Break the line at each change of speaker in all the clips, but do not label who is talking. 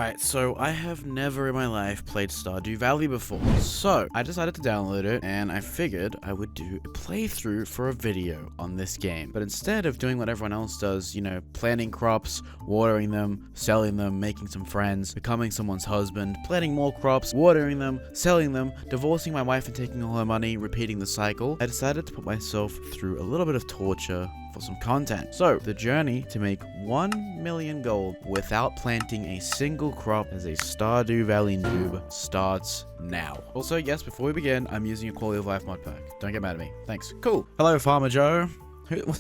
Alright, so I have never in my life played Stardew Valley before. So, I decided to download it, and I figured I would do a playthrough for a video on this game. But instead of doing what everyone else does, you know, planting crops, watering them, selling them, making some friends, becoming someone's husband, planting more crops, watering them, selling them, divorcing my wife and taking all her money, repeating the cycle, I decided to put myself through a little bit of torture for some content. So, the journey to make 1 million gold without planting a single crop as a Stardew Valley noob starts now. Also, yes, before we begin, I'm using a quality of life mod pack. Don't get mad at me. Thanks. Cool. Hello, Farmer Joe.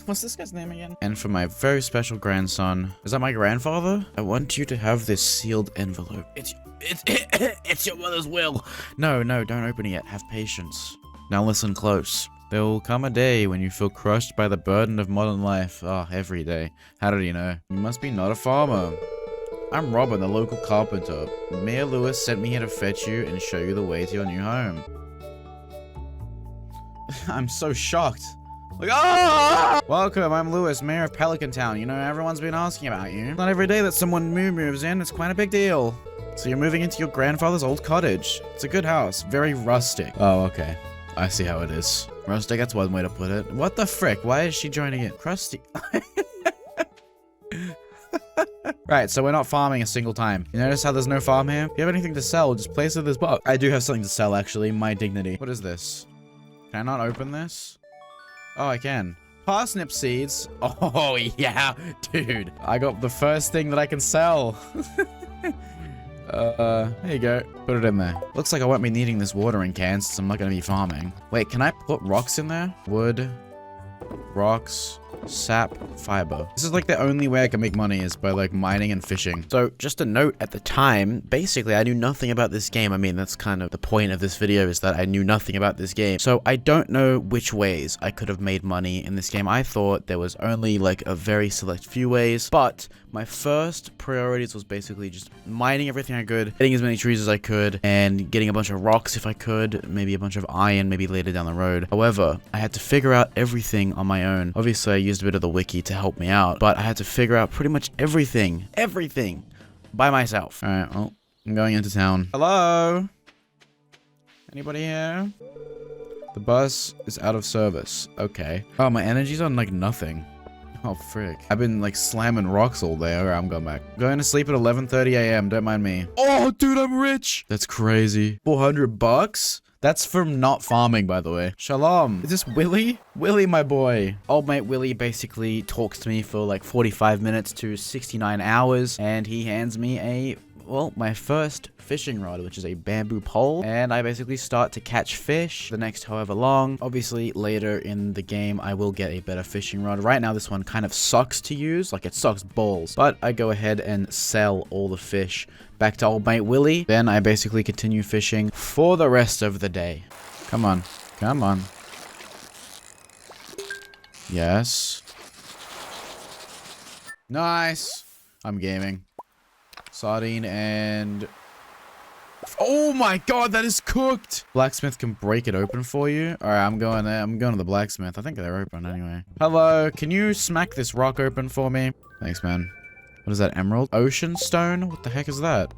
What's this guy's name again? And for my very special grandson, is that my grandfather? I want you to have this sealed envelope. It's your mother's will. No, don't open it yet. Have patience. Now listen close. There will come a day when you feel crushed by the burden of modern life. Every day. How did you know? You must be not a farmer. I'm Robin, the local carpenter. Mayor Lewis sent me here to fetch you and show you the way to your new home. I'm so shocked. Like, Welcome, I'm Lewis, Mayor of Pelican Town. You know, everyone's been asking about you. Not every day that someone moves in, it's quite a big deal. So you're moving into your grandfather's old cottage. It's a good house, very rustic. Oh, okay. I see how it is. Rustic, that's one way to put it. What the frick? Why is she joining it? Crusty. Right, so we're not farming a single time. You notice how there's no farm here? If you have anything to sell, just place it in this box. I do have something to sell, actually. My dignity. What is this? Can I not open this? Oh, I can. Parsnip seeds. Oh, yeah. Dude, I got the first thing that I can sell. There you go. Put it in there. Looks like I won't be needing this watering can since I'm not going to be farming. Wait, can I put rocks in there? Wood, rocks, sap, fiber. This is like the only way I can make money is by like mining and fishing. So just a note, at the time, basically I knew nothing about this game. I mean, that's kind of the point of this video, is that I knew nothing about this game. So I don't know which ways I could have made money in this game. I thought there was only like a very select few ways, but my first priorities was basically just mining everything I could, getting as many trees as I could, and getting a bunch of rocks if I could, maybe a bunch of iron, maybe later down the road. However, I had to figure out everything on my own. Obviously, I used a bit of the wiki to help me out, but I had to figure out pretty much everything by myself. All right, well, I'm going into town. Hello? Anybody here? The bus is out of service. Okay. Oh, my energy's on like nothing. Oh, frick. I've been, like, slamming rocks all day. Alright, I'm going back. Going to sleep at 11:30 a.m. Don't mind me. Oh, dude, I'm rich! That's crazy. 400 bucks? That's from not farming, by the way. Shalom. Is this Willie? Willie, my boy. Old mate Willie basically talks to me for, like, 45 minutes to 69 hours, and he hands me my first fishing rod, which is a bamboo pole, and I basically start to catch fish the next however long. Obviously, later in the game, I will get a better fishing rod. Right now, this one kind of sucks to use, like it sucks balls, but I go ahead and sell all the fish back to old mate Willie. Then I basically continue fishing for the rest of the day. Come on. Come on. Yes. Nice. I'm gaming. Sardine and... Oh my god, that is cooked! Blacksmith can break it open for you. Alright, I'm going there. I'm going to the blacksmith. I think they're open anyway. Hello, can you smack this rock open for me? Thanks, man. What is that, emerald? Ocean stone? What the heck is that?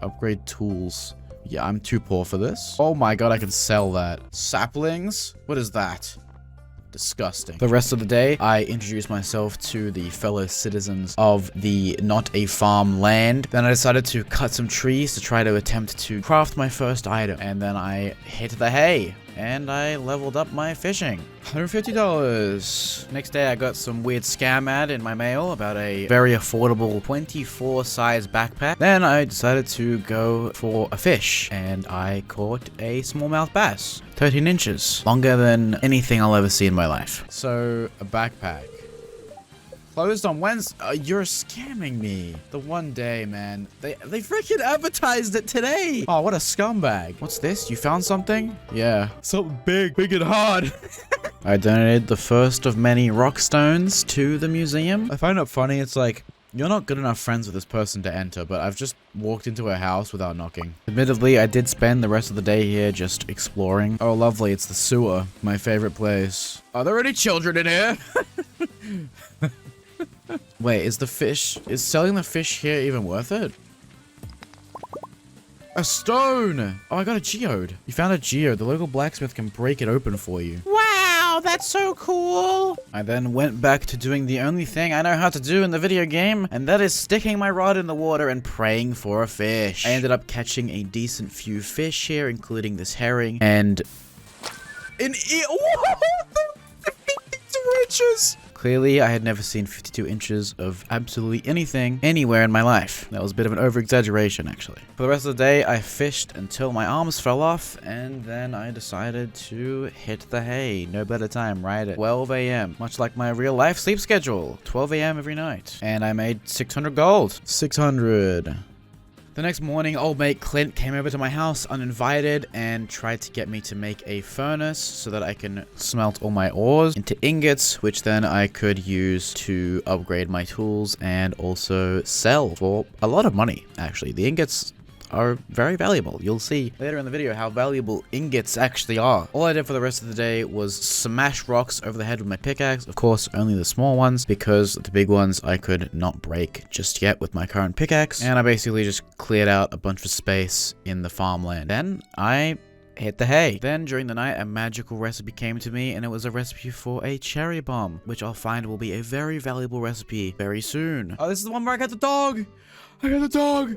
Upgrade tools. Yeah, I'm too poor for this. Oh my god, I can sell that. Saplings? What is that? Disgusting. The rest of the day, I introduced myself to the fellow citizens of the not a farm land. Then I decided to cut some trees to try to attempt to craft my first item. And then I hit the hay. And I leveled up my fishing. $150. Next day, I got some weird scam ad in my mail about a very affordable 24 size backpack. Then I decided to go for a fish, and I caught a smallmouth bass. 13 inches. Longer than anything I'll ever see in my life. So, a backpack. Closed on Wednesday. You're scamming me. The one day, man. They freaking advertised it today. Oh, what a scumbag. What's this? You found something? Yeah. Something big and hard. I donated the first of many rock stones to the museum. I find it funny. It's like, you're not good enough friends with this person to enter, but I've just walked into a house without knocking. Admittedly, I did spend the rest of the day here just exploring. Oh, lovely. It's the sewer. My favorite place. Are there any children in here? Wait, is selling the fish here even worth it? A stone! Oh, I got a geode. You found a geode. The local blacksmith can break it open for you. Wow, that's so cool. I then went back to doing the only thing I know how to do in the video game, and that is sticking my rod in the water and praying for a fish. I ended up catching a decent few fish here, including this herring, and an eel. Whoa! 52 inches! Clearly, I had never seen 52 inches of absolutely anything anywhere in my life. That was a bit of an over-exaggeration, actually. For the rest of the day, I fished until my arms fell off, and then I decided to hit the hay. No better time, right at 12 a.m. Much like my real-life sleep schedule. 12 a.m. every night. And I made 600 gold. 600. The next morning, old mate Clint came over to my house uninvited and tried to get me to make a furnace so that I can smelt all my ores into ingots, which then I could use to upgrade my tools and also sell for a lot of money, actually. The ingots are very valuable. You'll see later in the video how valuable ingots actually are. All I did for the rest of the day was smash rocks over the head with my pickaxe. Of course, only the small ones, because the big ones I could not break just yet with my current pickaxe. And I basically just cleared out a bunch of space in the farmland. Then I hit the hay. Then during the night, a magical recipe came to me, and it was a recipe for a cherry bomb, which I'll find will be a very valuable recipe very soon. Oh, this is the one where I got the dog. I got the dog.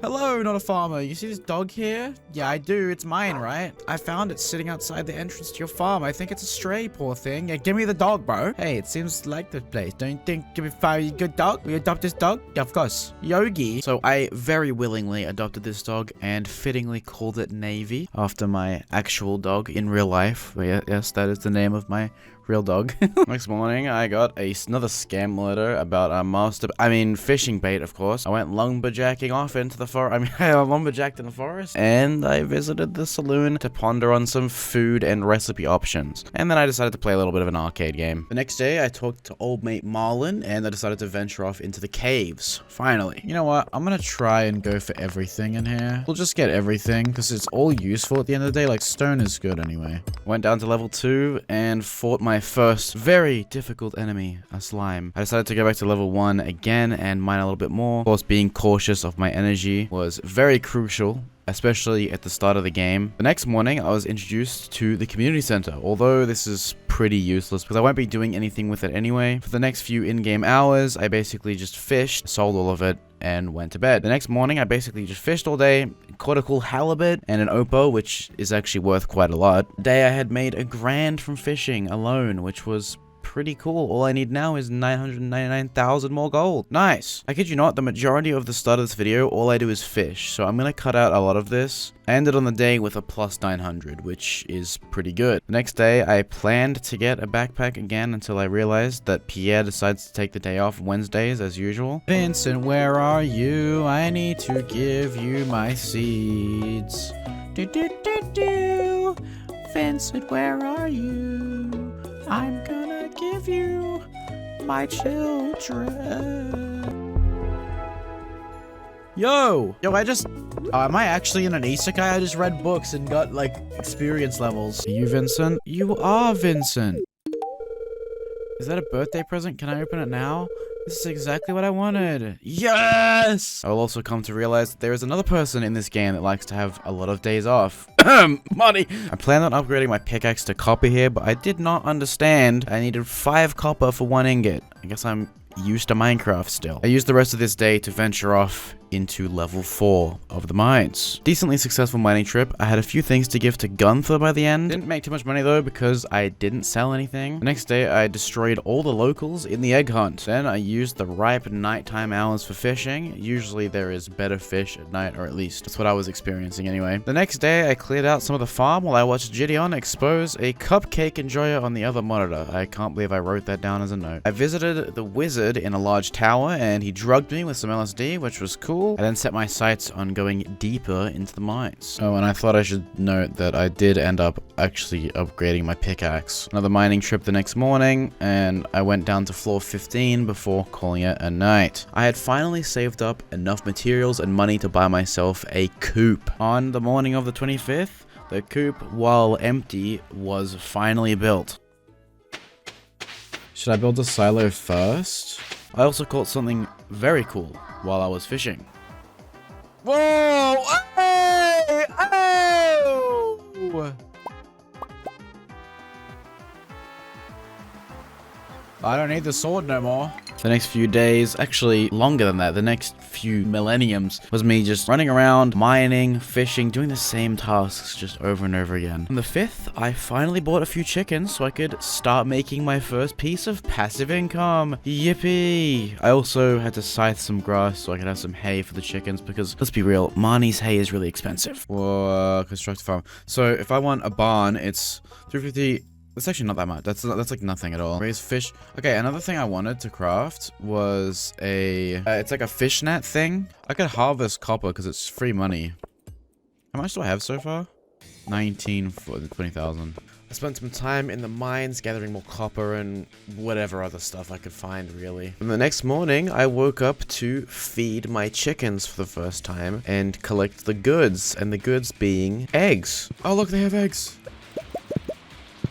Hello, not a farmer. You see this dog here? Yeah, I do. It's mine, right? I found it sitting outside the entrance to your farm. I think it's a stray, poor thing. Yeah, give me the dog, bro. Hey, it seems like this place. Don't you think give me a good dog? We adopt this dog? Yeah, of course. Yogi. So I very willingly adopted this dog and fittingly called it Navy after my actual dog in real life. Yes, that is the name of my real dog. Next morning, I got another scam letter about a fishing bait, of course. I went lumberjacking off into the forest. I lumberjacked in the forest. And I visited the saloon to ponder on some food and recipe options. And then I decided to play a little bit of an arcade game. The next day, I talked to old mate Marlin, and I decided to venture off into the caves. Finally. You know what? I'm gonna try and go for everything in here. We'll just get everything, because it's all useful at the end of the day. Like, stone is good anyway. Went down to level 2 and fought my first very difficult enemy, a slime. I decided to go back to level 1 again and mine a little bit more. Of course, being cautious of my energy was very crucial, especially at the start of the game. The next morning, I was introduced to the community center, although this is pretty useless because I won't be doing anything with it anyway. For the next few in-game hours, I basically just fished, sold all of it, and went to bed. The next morning, I basically just fished all day, caught a cool halibut and an oppo, which is actually worth quite a lot. Today, I had made $1 grand from fishing alone, which was pretty cool. All I need now is 999,000 more gold. Nice. I kid you not, the majority of the start of this video, all I do is fish, so I'm gonna cut out a lot of this. I ended on the day with a plus 900, which is pretty good. The next day, I planned to get a backpack again until I realized that Pierre decides to take the day off Wednesdays as usual. Vincent, where are you? I need to give you my seeds. Do. Vincent, where are you? I'm gonna give you my children. Yo, am I actually in an isekai? I just read books and got, like, experience levels. Are you Vincent? You are Vincent. Is that a birthday present? Can I open it now? This is exactly what I wanted. Yes! I will also come to realize that there is another person in this game that likes to have a lot of days off. Money! I planned on upgrading my pickaxe to copper here, but I did not understand I needed 5 copper for 1 ingot. I guess I'm used to Minecraft still. I used the rest of this day to venture off into level 4 of the mines. Decently successful mining trip. I had a few things to give to Gunther by the end. Didn't make too much money though because I didn't sell anything. The next day I destroyed all the locals in the egg hunt. Then I used the ripe nighttime hours for fishing. Usually there is better fish at night, or at least that's what I was experiencing anyway. The next day I cleared out some of the farm while I watched Gideon expose a cupcake enjoyer on the other monitor. I can't believe I wrote that down as a note. I visited the wizard in a large tower and he drugged me with some LSD, which was cool. I then set my sights on going deeper into the mines. Oh, and I thought I should note that I did end up actually upgrading my pickaxe. Another mining trip the next morning, and I went down to floor 15 before calling it a night. I had finally saved up enough materials and money to buy myself a coop. On the morning of the 25th, the coop, while empty, was finally built. Should I build a silo first? I also caught something very cool while I was fishing. Whoa! Hey! I don't need the sword no more. The next few days, actually longer than that, the next few millenniums was me just running around, mining, fishing, doing the same tasks just over and over again. On the 5th, I finally bought a few chickens so I could start making my first piece of passive income. Yippee! I also had to scythe some grass so I could have some hay for the chickens because, let's be real, Marnie's hay is really expensive. Whoa, construct a farm. So if I want a barn, it's 350. That's actually not that much. That's like nothing at all. Raise fish. Okay, another thing I wanted to craft was a... it's like a fish net thing. I could harvest copper because it's free money. How much do I have so far? 19 for the 20,000. I spent some time in the mines gathering more copper and whatever other stuff I could find, really. And the next morning, I woke up to feed my chickens for the first time and collect the goods. And the goods being eggs. Oh, look, they have eggs.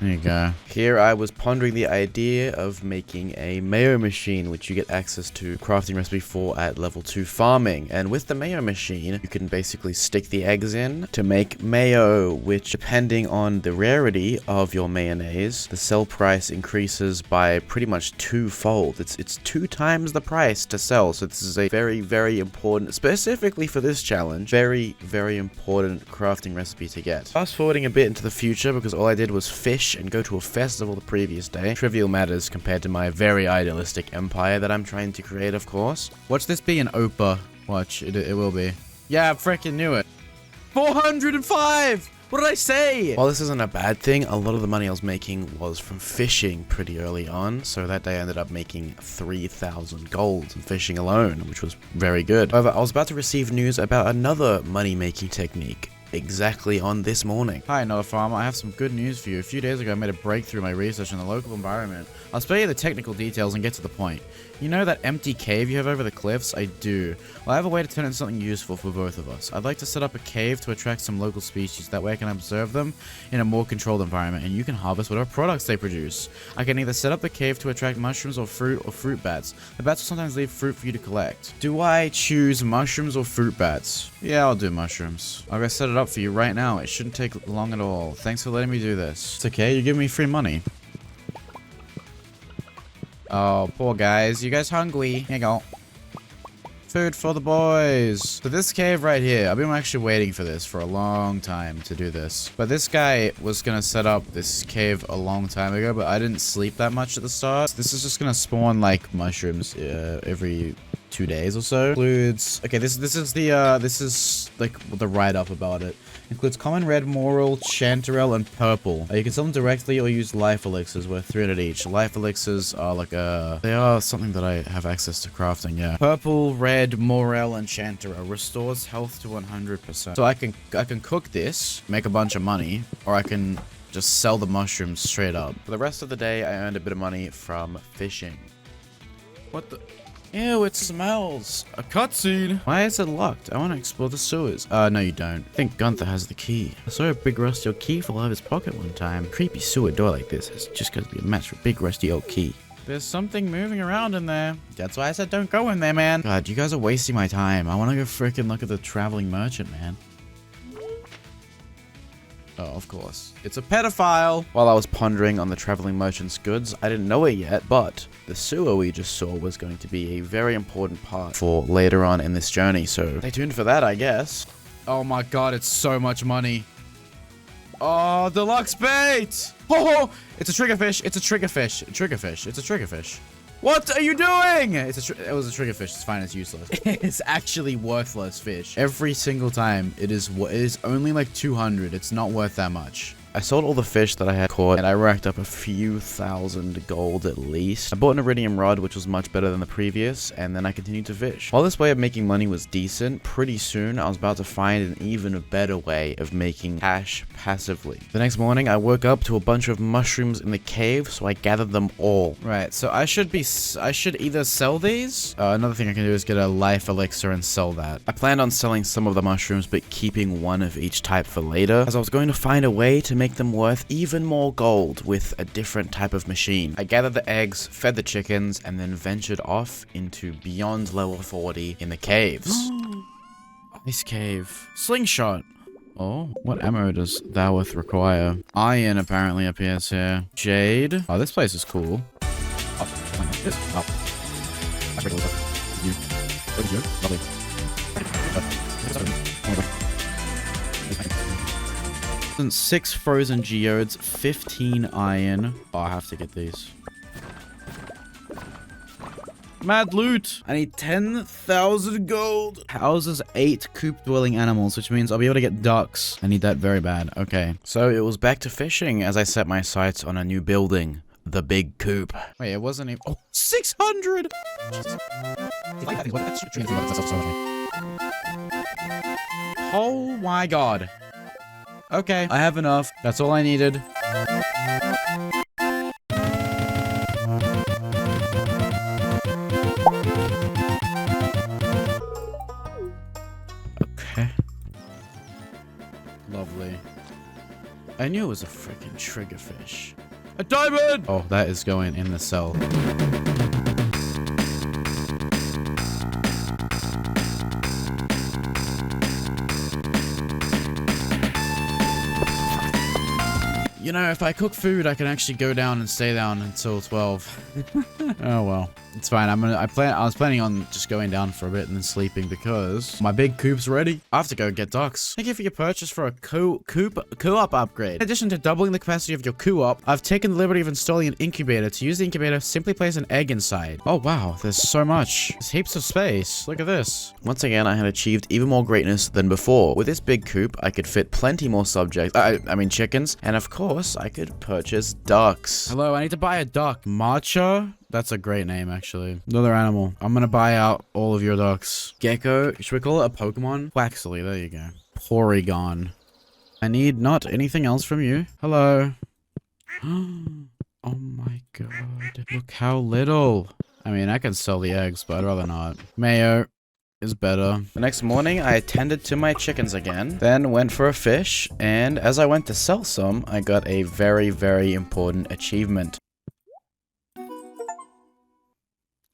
There you go. Here I was pondering the idea of making a mayo machine, which you get access to crafting recipe for at level 2 farming. And with the mayo machine, you can basically stick the eggs in to make mayo, which depending on the rarity of your mayonnaise, the sell price increases by pretty much 2-fold. It's 2 times the price to sell. So this is a very, very important, specifically for this challenge, very, very important crafting recipe to get. Fast forwarding a bit into the future, because all I did was fish and go to a festival the previous day. Trivial matters compared to my very idealistic empire that I'm trying to create, of course. Watch this be an Opa. Watch, it will be. Yeah, I freaking knew it. 405! What did I say? While this isn't a bad thing, a lot of the money I was making was from fishing pretty early on. So that day I ended up making 3,000 gold from fishing alone, which was very good. However, I was about to receive news about another money-making technique. Exactly on this morning. Hi, another farmer. I have some good news for you. A few days ago, I made a breakthrough in my research in the local environment. I'll spare you the technical details and get to the point. You know that empty cave you have over the cliffs? I do. Well, I have a way to turn it into something useful for both of us. I'd like to set up a cave to attract some local species. That way I can observe them in a more controlled environment, and you can harvest whatever products they produce. I can either set up the cave to attract mushrooms or fruit bats. The bats will sometimes leave fruit for you to collect. Do I choose mushrooms or fruit bats? Yeah, I'll do mushrooms. I'm gonna set it up for you right now. It shouldn't take long at all. Thanks for letting me do this. It's okay, you're giving me free money. Oh, poor guys. You guys hungry? Here you go. Food for the boys. So this cave right here, I've been actually waiting for this for a long time to do this. But this guy was gonna set up this cave a long time ago, but I didn't sleep that much at the start. This is just gonna spawn like mushrooms every 2 days or so. Includes, okay, this is like the write-up about it. Includes common red, moral, chanterelle, and purple. You can sell them directly or use life elixirs worth 300 each. Life elixirs are like they are something that I have access to crafting, yeah. Purple, red, morel, and chanterelle restores health to 100%. So I can cook this, make a bunch of money, or I can just sell the mushrooms straight up. For the rest of the day, I earned a bit of money from fishing. What the? Ew, it smells. A cutscene. Why is it locked? I want to explore the sewers. No, you don't. I think Gunther has the key. I saw a big rusty old key fall out of his pocket one time. Creepy sewer door like this has just got to be a match for a big rusty old key. There's something moving around in there. That's why I said don't go in there, man. God, you guys are wasting my time. I want to go freaking look at the traveling merchant, man. Oh, of course. It's a pedophile! While I was pondering on the traveling merchant's goods, I didn't know it yet, but the sewer we just saw was going to be a very important part for later on in this journey, so stay tuned for that, I guess. Oh my god, it's so much money. Oh, deluxe bait! Oh, it's a triggerfish, it's a triggerfish. Triggerfish, it's a triggerfish. What are you doing? It was a triggerfish. It's fine. It's useless. It's actually worthless fish. Every single time, it is only like 200. It's not worth that much. I sold all the fish that I had caught, and I racked up a few thousand gold at least. I bought an iridium rod, which was much better than the previous, and then I continued to fish. While this way of making money was decent, pretty soon I was about to find an even better way of making cash passively. The next morning, I woke up to a bunch of mushrooms in the cave, so I gathered them all. Right, so I should either sell these. Another thing I can do is get a life elixir and sell that. I planned on selling some of the mushrooms, but keeping one of each type for later, as I was going to find a way to make them worth even more gold with a different type of machine. I gathered the eggs, fed the chickens, and then ventured off into beyond level 40 in the caves. Ice cave. Slingshot. Oh, what ammo does Thoweth require? Iron apparently appears here. Jade. Oh, this place is cool. Oh. Oh. I forgot what you. What did you? Lovely. 6 frozen geodes, 15 iron. Oh, I have to get these. Mad loot! I need 10,000 gold. Houses 8 coop-dwelling animals, which means I'll be able to get ducks. I need that very bad. Okay. So it was back to fishing as I set my sights on a new building. The big coop. Wait, it wasn't even— oh, 600! Oh my god. Okay, I have enough. That's all I needed. Okay. Lovely. I knew it was a freaking triggerfish. A diamond! Oh, that is going in the cell. You know, if I cook food, I can actually go down and stay down until 12. Oh well, it's fine. I was planning on just going down for a bit and then sleeping because my big coop's ready. I have to go get ducks. Thank you for your purchase for a co-op upgrade. In addition to doubling the capacity of your co-op, I've taken the liberty of installing an incubator. To use the incubator, simply place an egg inside. Oh wow, there's so much. There's heaps of space. Look at this. Once again, I had achieved even more greatness than before. With this big coop, I could fit plenty more subjects. I mean chickens, and of course, I could purchase ducks. Hello, I need to buy a duck. Matcha? That's a great name, actually. Another animal. I'm gonna buy out all of your ducks. Gecko. Should we call it a Pokemon? Waxley. There you go. Porygon. I need not anything else from you. Hello. Oh my god. Look how little. I mean, I can sell the eggs, but I'd rather not. Mayo is better. The next morning, I attended to my chickens again, then went for a fish, and as I went to sell some, I got a very, very important achievement.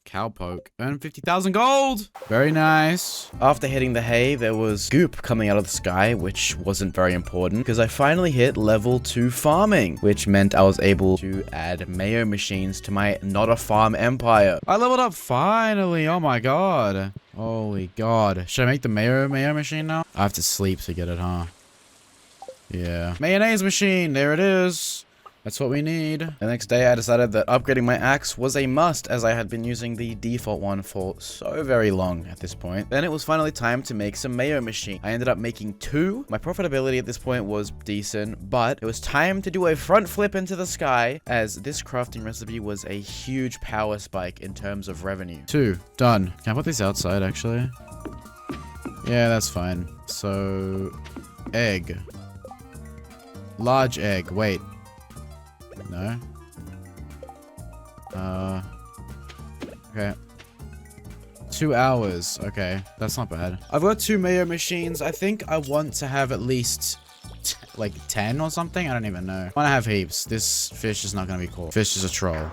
Cowpoke. Earn 50,000 gold! Very nice. After hitting the hay, there was goop coming out of the sky, which wasn't very important, because I finally hit level 2 farming, which meant I was able to add mayo machines to my not a farm empire. I leveled up finally! Oh my god. Holy god. Should I make the mayo machine now? I have to sleep to get it, huh? Yeah. Mayonnaise machine! There it is! That's what we need. The next day, I decided that upgrading my axe was a must, as I had been using the default one for so very long at this point. Then it was finally time to make some mayo machine. I ended up making 2. My profitability at this point was decent, but it was time to do a front flip into the sky, as this crafting recipe was a huge power spike in terms of revenue. 2. Done. Can I put this outside, actually? Yeah, that's fine. So, egg. Large egg. Wait. No. Okay. 2 hours. Okay. That's not bad. I've got 2 mayo machines. I think I want to have at least like 10 or something. I don't even know. I want to have heaps. This fish is not going to be cool. Fish is a troll.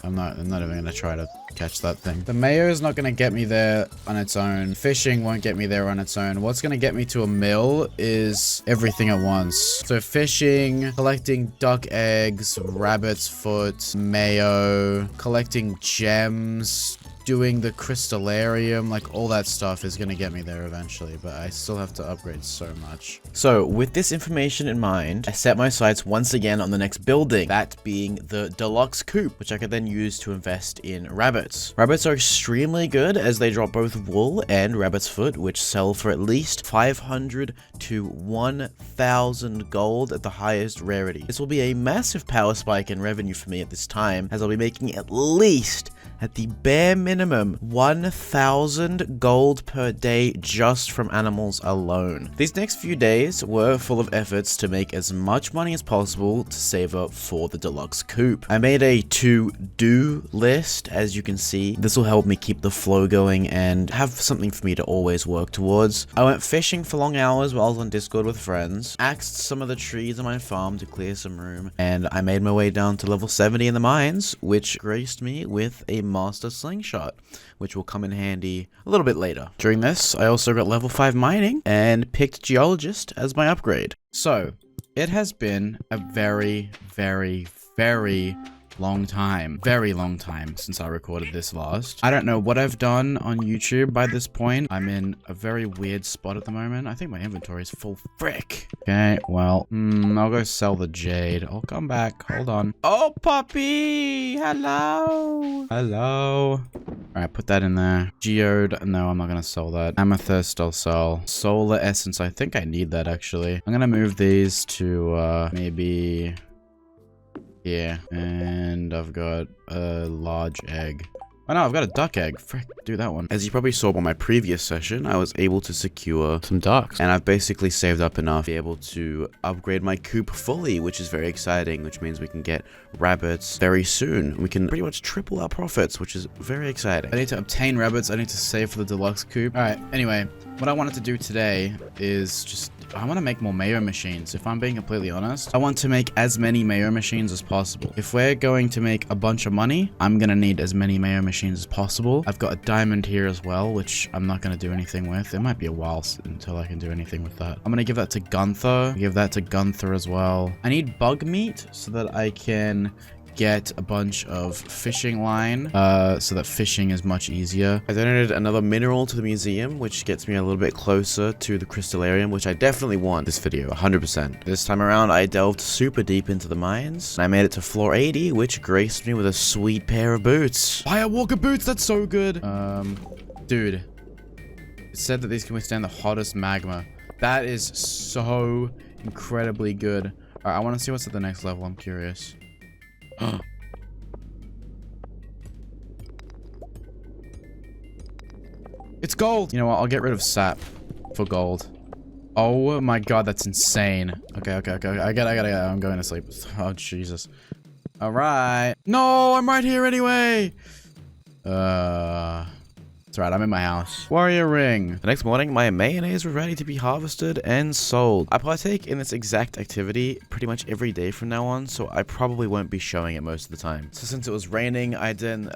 I'm not even going to try to catch that thing. The mayo is not going to get me there on its own. Fishing won't get me there on its own. What's going to get me to a mill is everything at once. So fishing, collecting duck eggs, rabbit's foot, mayo, collecting gems, doing the crystallarium, like all that stuff is gonna get me there eventually, but I still have to upgrade so much. So with this information in mind, I set my sights once again on the next building, that being the deluxe coop, which I could then use to invest in rabbits. Rabbits are extremely good as they drop both wool and rabbit's foot, which sell for at least 500 to 1,000 gold at the highest rarity. This will be a massive power spike in revenue for me at this time, as I'll be making at least, at the bare minimum, 1,000 gold per day just from animals alone. These next few days were full of efforts to make as much money as possible to save up for the deluxe coop. I made a to-do list, as you can see. This will help me keep the flow going and have something for me to always work towards. I went fishing for long hours while I was on Discord with friends, axed some of the trees on my farm to clear some room, and I made my way down to level 70 in the mines, which graced me with a master slingshot, which will come in handy a little bit later. During this, I also got level 5 mining and picked geologist as my upgrade. So, it has been a very, very, very long time. Very long time since I recorded this last. I don't know what I've done on YouTube by this point. I'm in a very weird spot at the moment. I think my inventory is full. Frick. Okay, well, I'll go sell the jade. I'll come back. Hold on. Oh, puppy! Hello! Hello. Alright, put that in there. Geode. No, I'm not gonna sell that. Amethyst, I'll sell. Solar essence. I think I need that, actually. I'm gonna move these to, maybe... yeah, and I've got a large egg. Oh no, I've got a duck egg. Frick, do that one. As you probably saw on my previous session, I was able to secure some ducks. And I've basically saved up enough to be able to upgrade my coop fully, which is very exciting, which means we can get rabbits very soon. We can pretty much triple our profits, which is very exciting. I need to obtain rabbits. I need to save for the deluxe coop. All right, anyway, what I wanted to do today is just... I want to make more mayo machines. If I'm being completely honest, I want to make as many mayo machines as possible. If we're going to make a bunch of money, I'm going to need as many mayo machines as possible. I've got a diamond here as well, which I'm not going to do anything with. It might be a while until I can do anything with that. I'm going to give that to Gunther. Give that to Gunther as well. I need bug meat so that I can get a bunch of fishing line so that fishing is much easier. I donated another mineral to the museum, which gets me a little bit closer to the crystallarium, which I definitely want this video 100%. This time around I delved super deep into the mines and I made it to floor 80, which graced me with a sweet pair of boots. Firewalker boots, that's so good. Dude, it said that these can withstand the hottest magma. That is so incredibly good. All right, I want to see what's at the next level. I'm curious. It's gold. You know what? I'll get rid of sap for gold. Oh my god, that's insane. Okay. I gotta. I'm going to sleep. Oh, Jesus. All right. No, I'm right here anyway. That's right, I'm in my house. Warrior ring. The next morning, my mayonnaise was ready to be harvested and sold. I partake in this exact activity pretty much every day from now on, so I probably won't be showing it most of the time. So since it was raining, I decided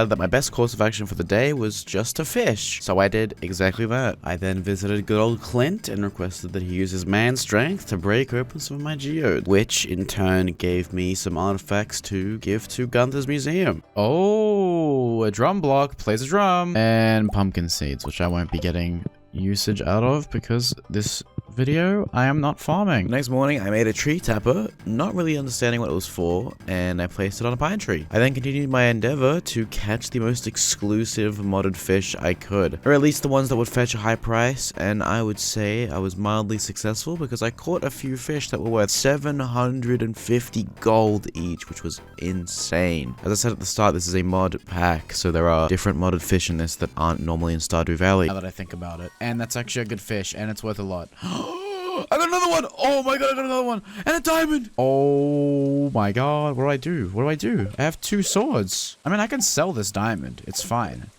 that my best course of action for the day was just to fish. So I did exactly that. I then visited good old Clint and requested that he use his man strength to break open some of my geodes, which in turn gave me some artifacts to give to Gunther's museum. Oh, a drum block plays a drum. And pumpkin seeds, which I won't be getting usage out of because this video I am not farming. Next morning I made a tree tapper, not really understanding what it was for, and I placed it on a pine tree. I then continued my endeavor to catch the most exclusive modded fish I could, or at least the ones that would fetch a high price, and I would say I was mildly successful because I caught a few fish that were worth 750 gold each, which was insane. As I said at the start, this is a mod pack, so there are different modded fish in this that aren't normally in Stardew Valley. Now that I think about it. And that's actually a good fish, and it's worth a lot. I got another one! Oh my god, I got another one! And a diamond! Oh my god, what do I do? What do I do? I have 2 swords. I mean, I can sell this diamond. It's fine.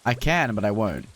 I can, but I won't.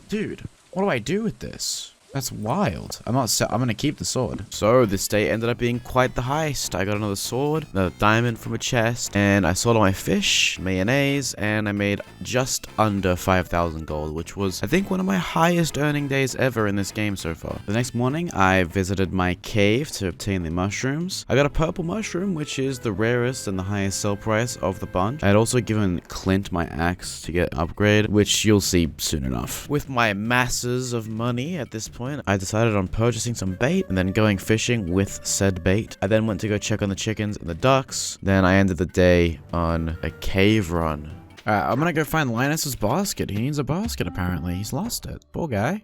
Dude, what do I do with this? That's wild. I'm gonna keep the sword. So this day ended up being quite the heist. I got another sword, another diamond from a chest, and I sold all my fish, mayonnaise, and I made just under 5,000 gold, which was, I think, one of my highest earning days ever in this game so far. The next morning, I visited my cave to obtain the mushrooms. I got a purple mushroom, which is the rarest and the highest sell price of the bunch. I had also given Clint my axe to get upgrade, which you'll see soon enough. With my masses of money at this point, I decided on purchasing some bait and then going fishing with said bait. I then went to go check on the chickens and the ducks. Then I ended the day on a cave run. Alright, I'm gonna go find Linus's basket. He needs a basket apparently. He's lost it. Poor guy.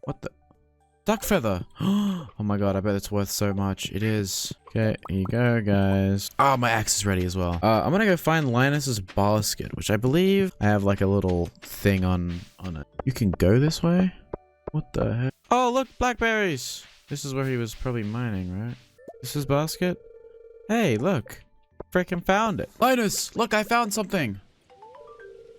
What the? Duck feather. Oh my god, I bet it's worth so much. It is. Okay, here you go, guys. Oh, my axe is ready as well. I'm gonna go find Linus's basket, which I believe I have like a little thing on it. You can go this way? What the heck? Oh, look, blackberries! This is where he was probably mining, right? This is basket? Hey, look. Frickin' found it. Linus, look, I found something.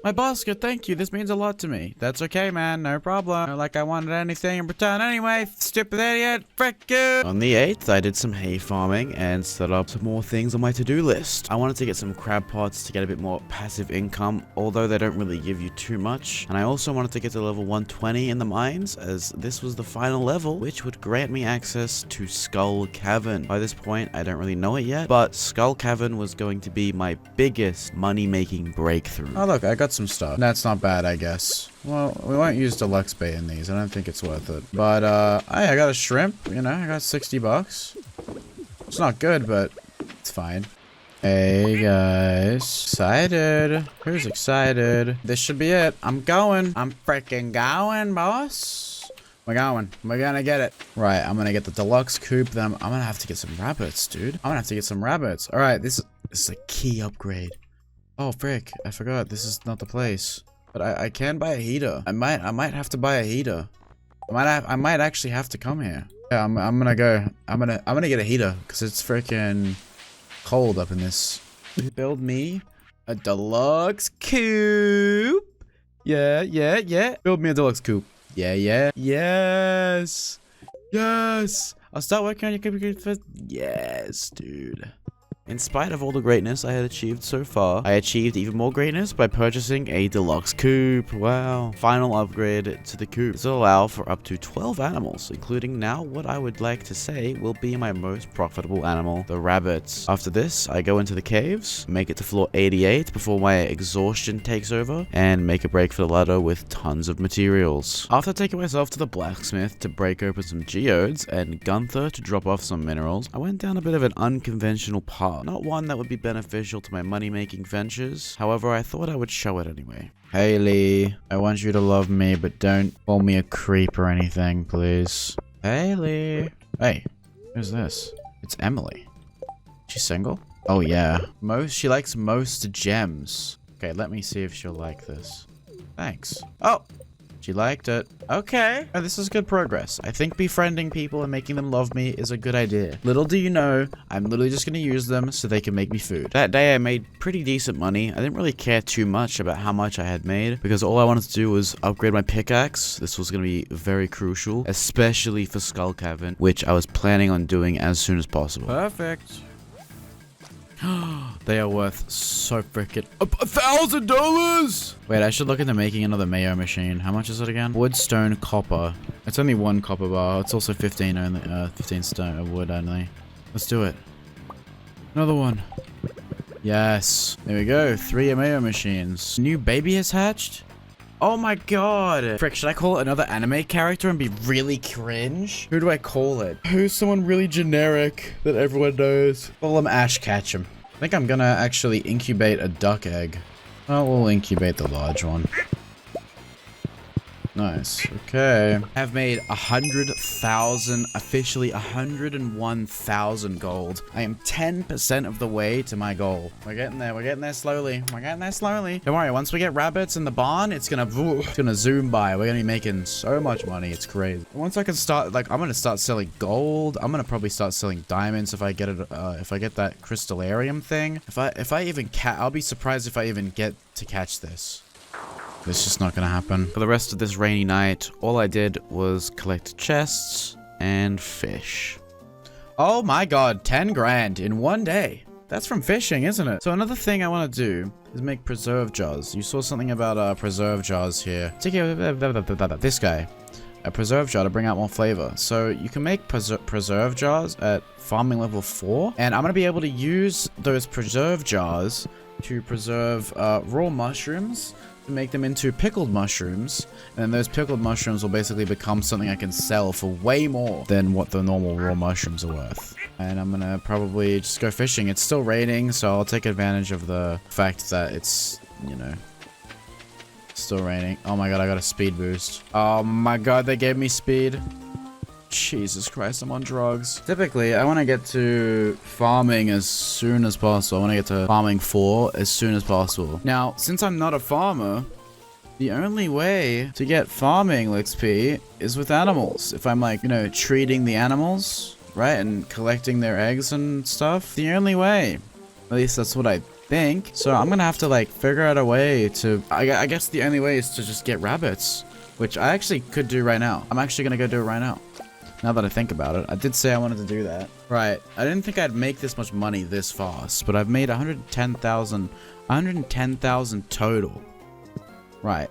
My basket, thank you. This means a lot to me. That's okay, man. No problem. Not like I wanted anything in return anyway. Stupid idiot. Frick you. On the 8th, I did some hay farming and set up some more things on my to-do list. I wanted to get some crab pots to get a bit more passive income, although they don't really give you too much. And I also wanted to get to level 120 in the mines, as this was the final level, which would grant me access to Skull Cavern. By this point, I don't really know it yet, but Skull Cavern was going to be my biggest money-making breakthrough. Oh look, I got some stuff. That's not bad, I guess. Well, we won't use deluxe bait in these. I don't think it's worth it. But, hey, I got a shrimp, you know, I got 60 bucks. It's not good, but it's fine. Hey, guys. Excited. Who's excited? This should be it. I'm going. I'm freaking going, boss. We're going. We're gonna get it. Right, I'm gonna get the deluxe coop. Then I'm gonna have to get some rabbits, dude. I'm gonna have to get some rabbits. All right, this is a key upgrade. Oh, frick. I forgot. This is not the place. But I can buy a heater. I might have to buy a heater. I might actually have to come here. Yeah, I'm gonna go. I'm gonna get a heater because it's freaking cold up in this. Build me a deluxe coop. Yeah. Build me a deluxe coop. Yeah. Yes. I'll start working on your coop first. Yes, dude. In spite of all the greatness I had achieved so far, I achieved even more greatness by purchasing a deluxe coop. Wow. Final upgrade to the coop. This will allow for up to 12 animals, including now what I would like to say will be my most profitable animal, the rabbits. After this, I go into the caves, make it to floor 88 before my exhaustion takes over, and make a break for the ladder with tons of materials. After taking myself to the blacksmith to break open some geodes and Gunther to drop off some minerals, I went down a bit of an unconventional path. Not one that would be beneficial to my money-making ventures. However, I thought I would show it anyway. Haley, I want you to love me, but don't call me a creep or anything, please. Haley. Hey, who's this? It's Emily. She's single? Oh yeah. She likes most gems. Okay, let me see if she'll like this. Thanks. Oh! She liked it. Okay. Oh, this is good progress. I think befriending people and making them love me is a good idea. Little do you know, I'm literally just going to use them so they can make me food. That day I made pretty decent money. I didn't really care too much about how much I had made because all I wanted to do was upgrade my pickaxe. This was going to be very crucial, especially for Skull Cavern, which I was planning on doing as soon as possible. Perfect. They are worth so freaking $1,000. Wait, I should look into making another mayo machine. How much is it again? Wood, stone, copper. It's only 1 copper bar. It's also 15 only. 15 stone wood only. Let's do it. Another one. Yes. There we go. 3 mayo machines. New baby has hatched. Oh my god. Frick, should I call it another anime character and be really cringe? Who do I call it? Who's someone really generic that everyone knows? Call him Ash Ketchum. I think I'm gonna actually incubate a duck egg. Oh, we'll incubate the large one. Nice. Okay. I've made 100,000, officially 101,000 gold. I am 10% of the way to my goal. We're getting there. We're getting there slowly. We're getting there slowly. Don't worry. Once we get rabbits in the barn, it's gonna zoom by. We're gonna be making so much money. It's crazy. Once I can start, like, I'm gonna start selling gold. I'm gonna probably start selling diamonds if I get it. If I get that crystallarium thing. If I even I'll be surprised if I even get to catch this. This is just not gonna happen. For the rest of this rainy night, all I did was collect chests and fish. Oh my god, 10 grand in one day. That's from fishing, isn't it? So another thing I want to do is make preserve jars. You saw something about preserve jars here. Take this guy. A preserve jar to bring out more flavor. So you can make preserve jars at farming level 4. And I'm going to be able to use those preserve jars to preserve raw mushrooms, to make them into pickled mushrooms, and those pickled mushrooms will basically become something I can sell for way more than what the normal raw mushrooms are worth. And I'm gonna probably just go fishing. It's still raining, so I'll take advantage of the fact that it's, you know, still raining. Oh my god, I got a speed boost. Oh my god, they gave me speed. Jesus Christ, I'm on drugs. Typically, I want to get to farming as soon as possible. I want to get to farming 4 as soon as possible. Now, since I'm not a farmer, the only way to get farming XP is with animals. If I'm like, you know, treating the animals, right, and collecting their eggs and stuff, the only way. At least that's what I think. So I'm gonna have to like figure out a way to, I guess the only way is to just get rabbits, which I actually could do right now. I'm actually gonna go do it right now. Now that I think about it, I did say I wanted to do that. Right, I didn't think I'd make this much money this fast, but I've made 110,000 total. Right.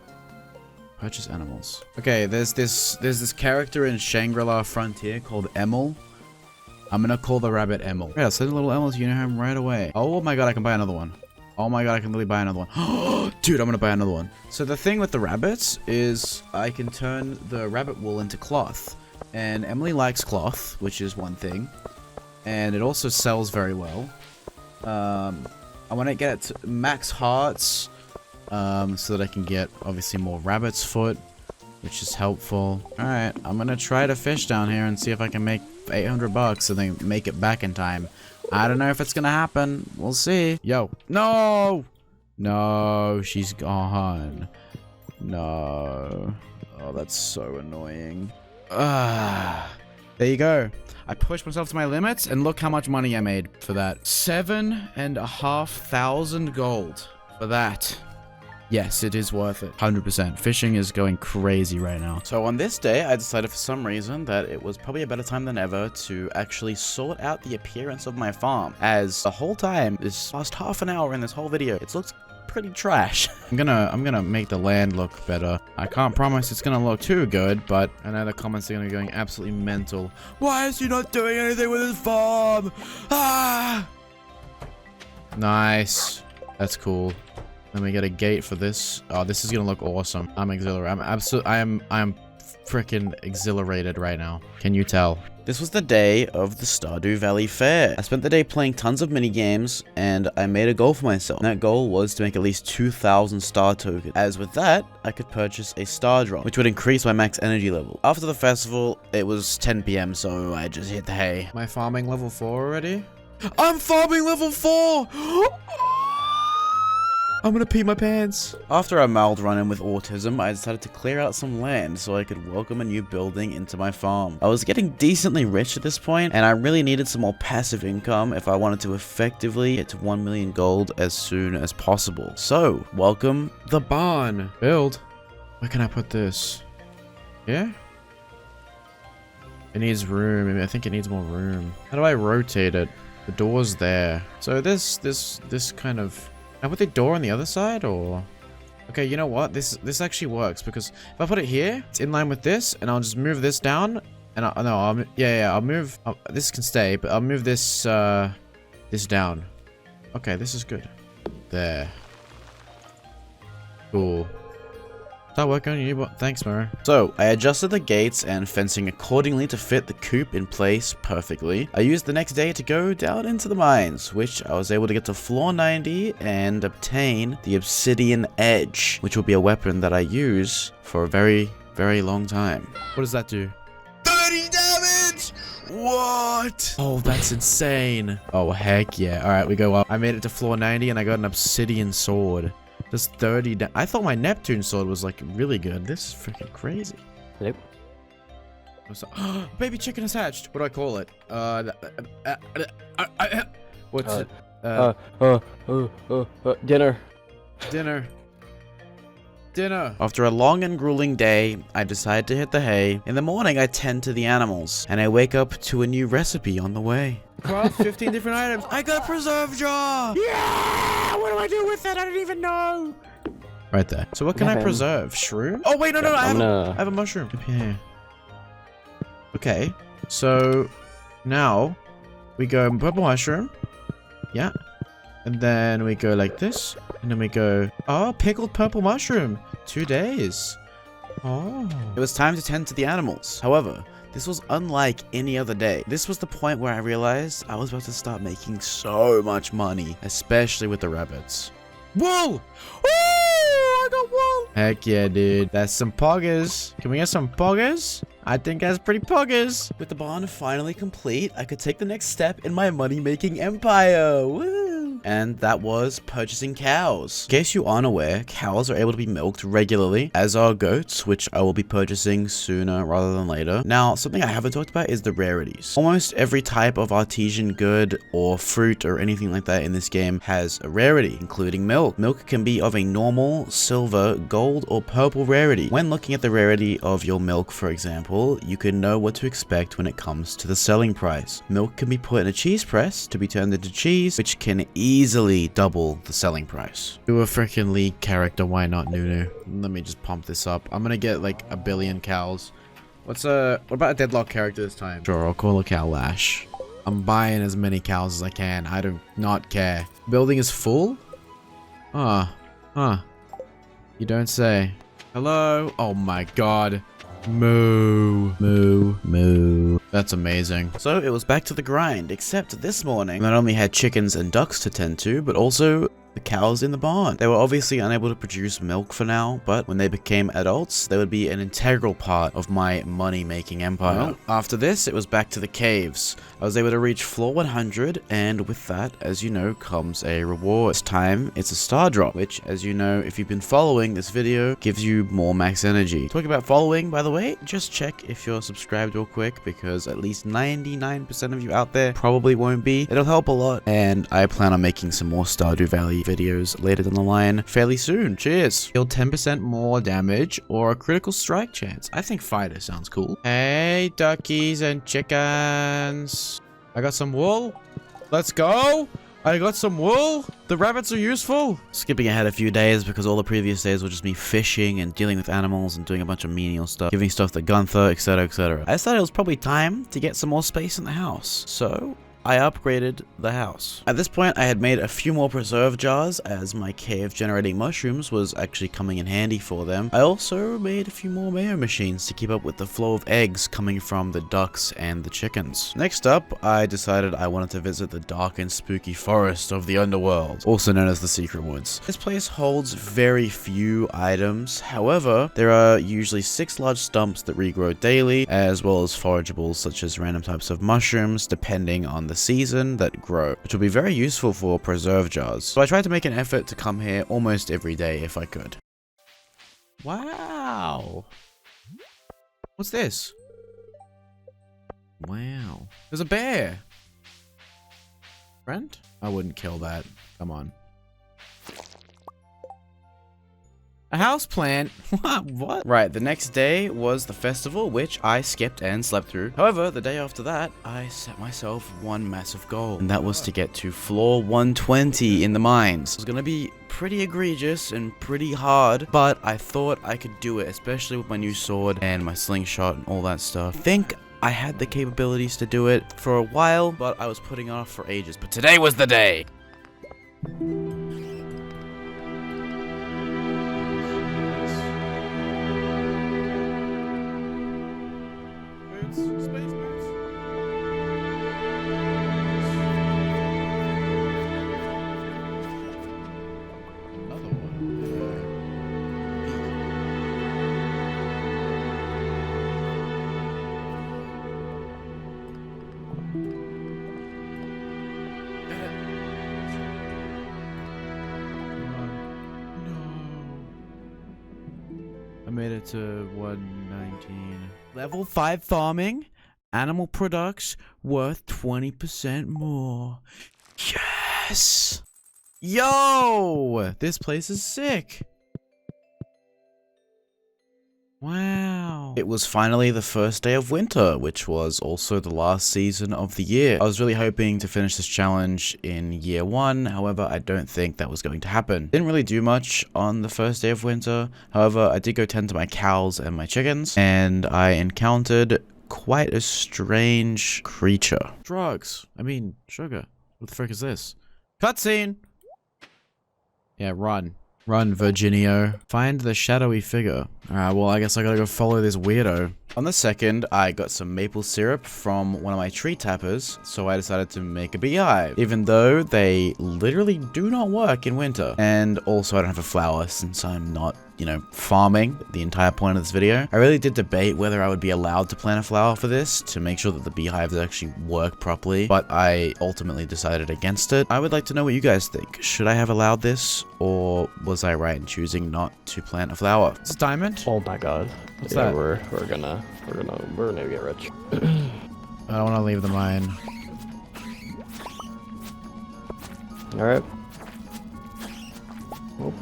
Purchase animals. Okay, there's this character in Shangri-La Frontier called Emil. I'm gonna call the rabbit Emil. Yeah, send a little Emil to you know him right away. Oh my god, I can buy another one. Oh my god, I can really buy another one. Dude, I'm gonna buy another one. So the thing with the rabbits is I can turn the rabbit wool into cloth. And Emily likes cloth, which is one thing. And it also sells very well. I want to get it to max hearts. So that I can get, obviously, more rabbit's foot, which is helpful. Alright, I'm gonna try to fish down here and see if I can make 800 bucks and then make it back in time. I don't know if it's gonna happen. We'll see. Yo. No! No, she's gone. No. Oh, that's so annoying. There you go. I pushed myself to my limits, and look how much money I made for that. 7,500 gold for that. Yes, it is worth it. 100%. Fishing is going crazy right now. So on this day, I decided for some reason that it was probably a better time than ever to actually sort out the appearance of my farm. As the whole time, this last half an hour in this whole video, it looks pretty trash. I'm gonna make the land look better. I can't promise it's gonna look too good, but I know the comments are gonna be going absolutely mental. Why is he not doing anything with his farm? Ah! Nice. That's cool. Let me get a gate for this. Oh, this is gonna look awesome. I'm exhilarated. I am freaking exhilarated right now. Can you tell? This was the day of the Stardew Valley Fair. I spent the day playing tons of mini games, and I made a goal for myself. And that goal was to make at least 2,000 star tokens. As with that, I could purchase a star drop, which would increase my max energy level. After the festival, it was 10 PM, so I just hit the hay. Am I farming level 4 already? I'm farming level 4! I'm gonna pee my pants. After a mild run-in with autism, I decided to clear out some land so I could welcome a new building into my farm. I was getting decently rich at this point, and I really needed some more passive income if I wanted to effectively get to 1 million gold as soon as possible. So, welcome the barn. Build. Where can I put this? Yeah? It needs room. I think it needs more room. How do I rotate it? The door's there. So this kind of... Can I put the door on the other side, or... Okay, you know what? This actually works, because if I put it here, it's in line with this, and I'll just move this down, and I'll move... this can stay, but I'll move this, this down. Okay, this is good. There. Cool. Is that working on you? Thanks, Mara. So, I adjusted the gates and fencing accordingly to fit the coop in place perfectly. I used the next day to go down into the mines, which I was able to get to floor 90 and obtain the obsidian edge, which will be a weapon that I use for a very, very long time. What does that do? 30 damage! What? Oh, that's insane. Oh, heck yeah. Alright, we go up. I made it to floor 90 and I got an obsidian sword. There's 30 down. I thought my Neptune sword was like really good. This is freaking crazy.
Nope.
Baby chicken has hatched. What do I call it? What's it?
Dinner.
Dinner. After a long and grueling day, I decide to hit the hay. In the morning, I tend to the animals, and I wake up to a new recipe on the way. Craft 15 different items. I got a preserve jar. Yeah! What do I do with it? I don't even know. Right there. So what can I preserve? Shroom? Oh wait, no, I have a mushroom up here. Okay. So now we go purple mushroom. Yeah. And then we go like this. And then we go, oh, pickled purple mushroom. 2 days. Oh. It was time to tend to the animals. However, this was unlike any other day. This was the point where I realized I was about to start making so much money, especially with the rabbits. Wool! Woo! I got wool! Heck yeah, dude. That's some poggers. Can we get some poggers? I think that's pretty poggers. With the barn finally complete, I could take the next step in my money-making empire. Woo! and that was purchasing cows. In case you aren't aware, cows are able to be milked regularly, as are goats, which I will be purchasing sooner rather than later. Now, something I haven't talked about is the rarities. Almost every type of artesian good or fruit or anything like that in this game has a rarity, including milk. Milk can be of a normal, silver, gold, or purple rarity. When looking at the rarity of your milk, for example, you can know what to expect when it comes to the selling price. Milk can be put in a cheese press to be turned into cheese, which can easily double the selling price. Do a freaking league character, why not, Nunu? Let me just pump this up. I'm gonna get like 1 billion cows. What about a deadlock character this time? Sure, I'll call a cow Lash. I'm buying as many cows as I can. I do not care. Building is full? Huh. You don't say. Hello? Oh my god. Moo. Moo. Moo. That's amazing. So it was back to the grind, except this morning, not only had chickens and ducks to tend to, but also the cows in the barn. They were obviously unable to produce milk for now, but when they became adults, they would be an integral part of my money-making empire. Well, after this, it was back to the caves. I was able to reach floor 100, and with that, as you know, comes a reward. This time, it's a star drop, which, as you know, if you've been following this video, gives you more max energy. Talking about following, by the way, just check if you're subscribed real quick, because at least 99% of you out there probably won't be. It'll help a lot, and I plan on making some more Stardew Valley videos later down the line fairly soon. Cheers. Deal 10% more damage or a critical strike chance. I think fighter sounds cool. Hey, duckies and chickens. I got some wool. Let's go. I got some wool. The rabbits are useful. Skipping ahead a few days because all the previous days were just me fishing and dealing with animals and doing a bunch of menial stuff, giving stuff to Gunther, etc, etc. I decided it was probably time to get some more space in the house. So I upgraded the house. At this point, I had made a few more preserve jars as my cave generating mushrooms was actually coming in handy for them. I also made a few more mayo machines to keep up with the flow of eggs coming from the ducks and the chickens. Next up, I decided I wanted to visit the dark and spooky forest of the underworld, also known as the Secret Woods. This place holds very few items. However, there are usually 6 large stumps that regrow daily, as well as forageables such as random types of mushrooms, depending on the season, that grow, which will be very useful for preserve jars. So I tried to make an effort to come here almost every day if I could. Wow. What's this? Wow. There's a bear. Friend? I wouldn't kill that. Come on. A houseplant? What? Right, the next day was the festival, which I skipped and slept through. However, the day after that, I set myself one massive goal, and that was to get to floor 120 in the mines. It was gonna be pretty egregious and pretty hard, but I thought I could do it, especially with my new sword and my slingshot and all that stuff. I think I had the capabilities to do it for a while, but I was putting it off for ages. But today was the day! Made it to 119. Level 5 farming. Animal products worth 20% more. Yes! Yo! This place is sick. Wow. It was finally the first day of winter, which was also the last season of the year. I was really hoping to finish this challenge in year 1, however, I don't think that was going to happen. Didn't really do much on the first day of winter, however, I did go tend to my cows and my chickens, and I encountered quite a strange creature. Drugs. I mean, sugar. What the frick is this? Cutscene! Yeah, run. Run, Virginio. Find the shadowy figure. Alright, well, I guess I gotta go follow this weirdo. On the second, I got some maple syrup from one of my tree tappers, so I decided to make a beehive, even though they literally do not work in winter. And also I don't have a flower since I'm not, you know, farming the entire point of this video. I really did debate whether I would be allowed to plant a flower for this to make sure that the beehives actually work properly, but I ultimately decided against it. I would like to know what you guys think. Should I have allowed this, or was I right in choosing not to plant a flower? It's a diamond?
Oh my god.
What's
yeah,
that?
We're gonna get rich.
I don't want to leave the mine.
Alright. Oop.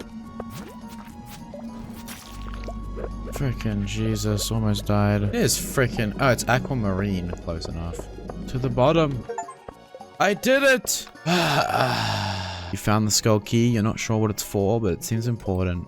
Frickin' Jesus, almost died. It is frickin'... Oh, it's aquamarine. Close enough. To the bottom. I did it! You found the skull key. You're not sure what it's for, but it seems important.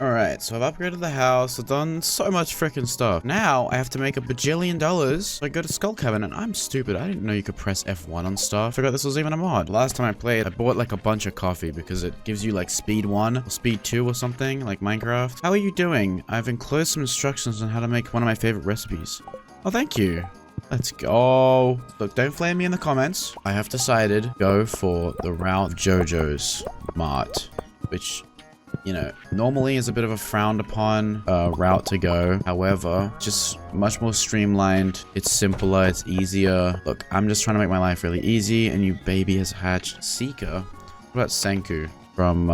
Alright, so I've upgraded the house. I've done so much frickin' stuff. Now, I have to make $1 bajillion. So I go to Skull Cavern, and I'm stupid. I didn't know you could press F1 on stuff. I forgot this was even a mod. Last time I played, I bought like a bunch of coffee because it gives you like speed 1 or speed 2 or something, like Minecraft. How are you doing? I've enclosed some instructions on how to make one of my favorite recipes. Oh, thank you. Let's go. Look, don't flame me in the comments. I have decided go for the route JoJo's Mart, which, you know, normally is a bit of a frowned upon route to go. However, just much more streamlined. It's simpler. It's easier. Look, I'm just trying to make my life really easy. And you baby has hatched. Seeker. What about Senku? From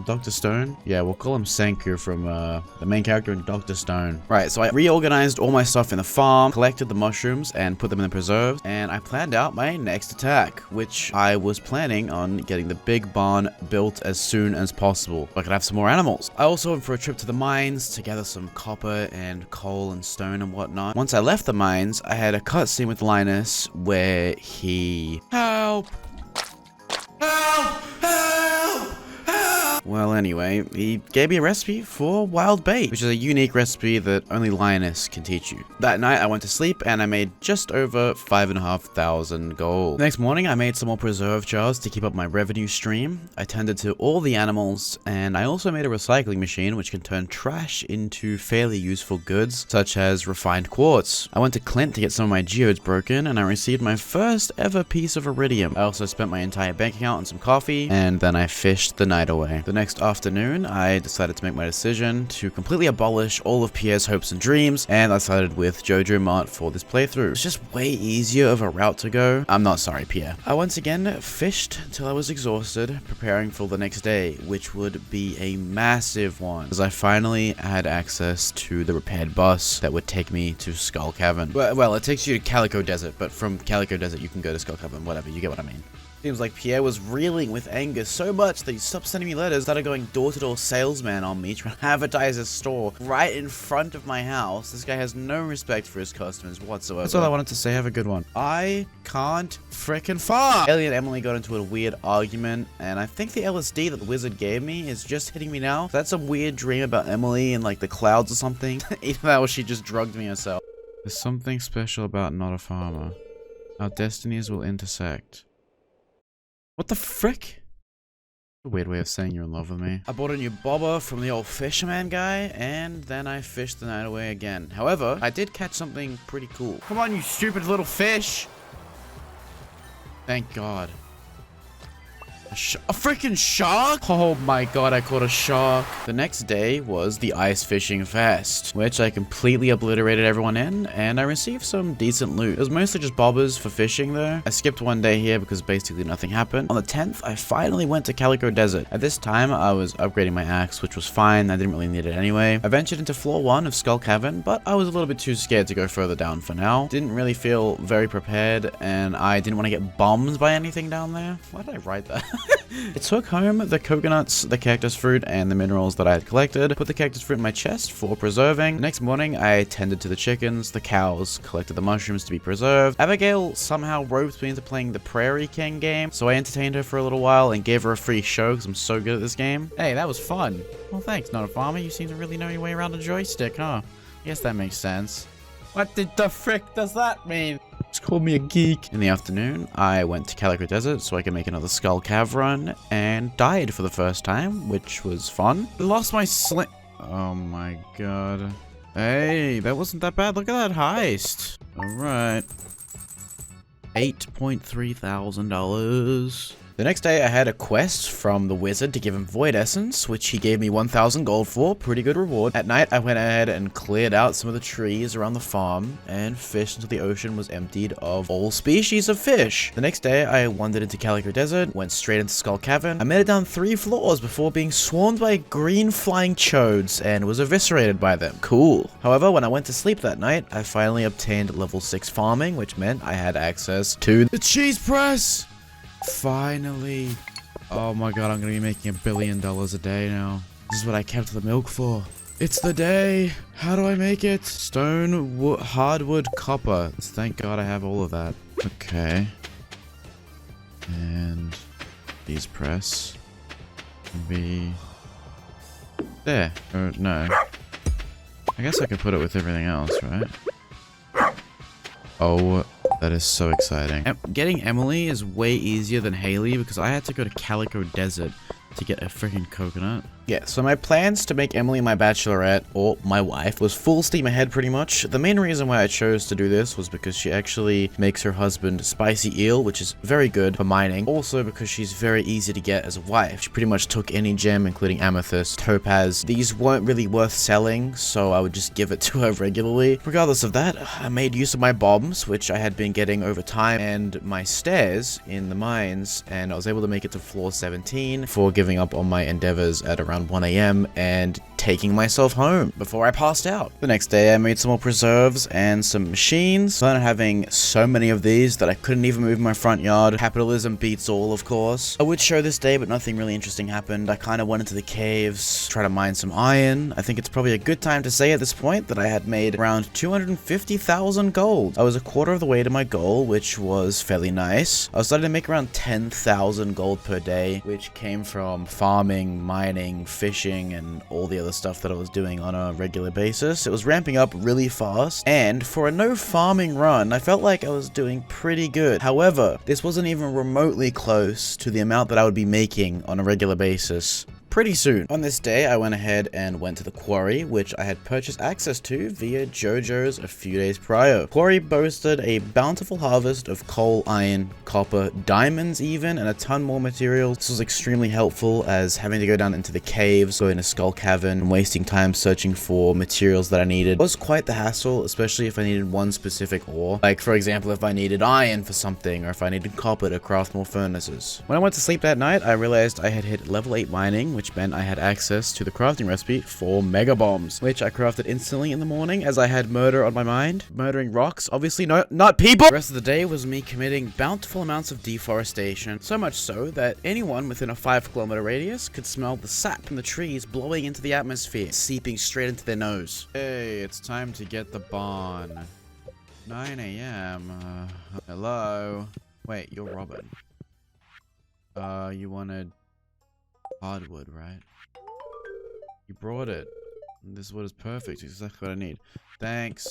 Dr. Stone? Yeah, we'll call him Senku from the main character in Dr. Stone. Right, so I reorganized all my stuff in the farm, collected the mushrooms, and put them in the preserves, and I planned out my next attack, which I was planning on getting the big barn built as soon as possible, so I could have some more animals. I also went for a trip to the mines to gather some copper and coal and stone and whatnot. Once I left the mines, I had a cutscene with Linus where he... Help! Help! Help! Well, anyway, he gave me a recipe for wild bait, which is a unique recipe that only Linus can teach you. That night, I went to sleep and I made just over 5,500 gold. The next morning, I made some more preserve jars to keep up my revenue stream. I tended to all the animals, and I also made a recycling machine which can turn trash into fairly useful goods, such as refined quartz. I went to Clint to get some of my geodes broken, and I received my first ever piece of iridium. I also spent my entire bank account on some coffee, and then I fished the night away. The next afternoon, I decided to make my decision to completely abolish all of Pierre's hopes and dreams, and I sided with JoJo Mart for this playthrough. It's just way easier of a route to go. I'm not sorry, Pierre. I once again fished till I was exhausted, preparing for the next day, which would be a massive one, as I finally had access to the repaired bus that would take me to Skull Cavern. Well, it takes you to Calico Desert, but from Calico Desert you can go to Skull Cavern, whatever, you get what I mean. Seems like Pierre was reeling with anger so much that he stopped sending me letters, started going door-to-door salesman on me, trying to advertise his store right in front of my house. This guy has no respect for his customers whatsoever. That's all I wanted to say. Have a good one. I can't frickin' farm! Ellie and Emily got into a weird argument, and I think the LSD that the wizard gave me is just hitting me now. That's a weird dream about Emily and like the clouds or something. Either that or she just drugged me herself. There's something special about not a farmer. Our destinies will intersect. What the frick? A weird way of saying you're in love with me. I bought a new bobber from the old fisherman guy, and then I fished the night away again. However, I did catch something pretty cool. Come on, you stupid little fish! Thank God. A freaking shark? Oh my god, I caught a shark. The next day was the ice fishing fest, which I completely obliterated everyone in, and I received some decent loot. It was mostly just bobbers for fishing though. I skipped one day here because basically nothing happened. On the 10th, I finally went to Calico Desert. At this time, I was upgrading my axe, which was fine. I didn't really need it anyway. I ventured into floor 1 of Skull Cavern, but I was a little bit too scared to go further down for now. Didn't really feel very prepared, and I didn't want to get bombed by anything down there. Why did I write that? I took home the coconuts, the cactus fruit, and the minerals that I had collected, put the cactus fruit in my chest for preserving. The next morning, I tended to the chickens, the cows, collected the mushrooms to be preserved. Abigail somehow roped me into playing the Prairie King game, so I entertained her for a little while and gave her a free show because I'm so good at this game. Hey, that was fun. Well, thanks, not a farmer. You seem to really know your way around a joystick, huh? Guess that makes sense. What the frick does that mean? Just called me a geek. In the afternoon, I went to Calico Desert so I could make another Skull Cav run and died for the first time, which was fun. I lost my sling. Oh my god. Hey, that wasn't that bad. Look at that heist. Alright. $8,300. The next day, I had a quest from the wizard to give him Void Essence, which he gave me 1,000 gold for. Pretty good reward. At night, I went ahead and cleared out some of the trees around the farm and fished until the ocean was emptied of all species of fish. The next day, I wandered into Calico Desert, went straight into Skull Cavern. I made it down 3 floors before being swarmed by green flying chodes and was eviscerated by them. Cool. However, when I went to sleep that night, I finally obtained level 6 farming, which meant I had access to the cheese press! Finally. Oh my god, I'm gonna be making $1 billion a day now. This is what I kept the milk for. It's the day. How do I make it? Stone, wood, hardwood, copper. Thank god I have all of that. Okay. And these press can be there. Or no. I guess I could put it with everything else, right? Oh, that is so exciting. Getting Emily is way easier than Haley because I had to go to Calico Desert to get a freaking coconut. Yeah, so my plans to make Emily my bachelorette, or my wife, was full steam ahead pretty much. The main reason why I chose to do this was because she actually makes her husband spicy eel, which is very good for mining. Also because she's very easy to get as a wife. She pretty much took any gem, including amethyst, topaz. These weren't really worth selling, so I would just give it to her regularly. Regardless of that, I made use of my bombs, which I had been getting over time, and my stairs in the mines, and I was able to make it to floor 17 before giving up on my endeavors at around 1 AM and taking myself home before I passed out. The next day I made some more preserves and some machines. Started having so many of these that I couldn't even move my front yard. Capitalism beats all, of course. I would show this day, but nothing really interesting happened. I kind of went into the caves, try to mine some iron. I think it's probably a good time to say at this point that I had made around 250,000 gold. I was a quarter of the way to my goal, which was fairly nice. I was starting to make around 10,000 gold per day, which came from farming, mining, fishing, and all the other stuff that I was doing on a regular basis. It was ramping up really fast, and for a no farming run, I felt like I was doing pretty good. However, this wasn't even remotely close to the amount that I would be making on a regular basis pretty soon. On this day, I went ahead and went to the quarry, which I had purchased access to via JoJo's a few days prior. Quarry boasted a bountiful harvest of coal, iron, copper, diamonds even, and a ton more materials. This was extremely helpful as having to go down into the caves, go into Skull Cavern, and wasting time searching for materials that I needed was quite the hassle, especially if I needed one specific ore. Like, for example, if I needed iron for something, or if I needed copper to craft more furnaces. When I went to sleep that night, I realized I had hit level 8 mining, which meant I had access to the crafting recipe for mega bombs, which I crafted instantly in the morning as I had murder on my mind. Murdering rocks, obviously not people! The rest of the day was me committing bountiful amounts of deforestation, so much so that anyone within a 5-kilometer radius could smell the sap from the trees blowing into the atmosphere, seeping straight into their nose. Hey, it's time to get the barn. 9 AM. Hello? Wait, you're Robin. You wanted hardwood, right? You brought it. This wood is perfect. It's exactly what I need. Thanks.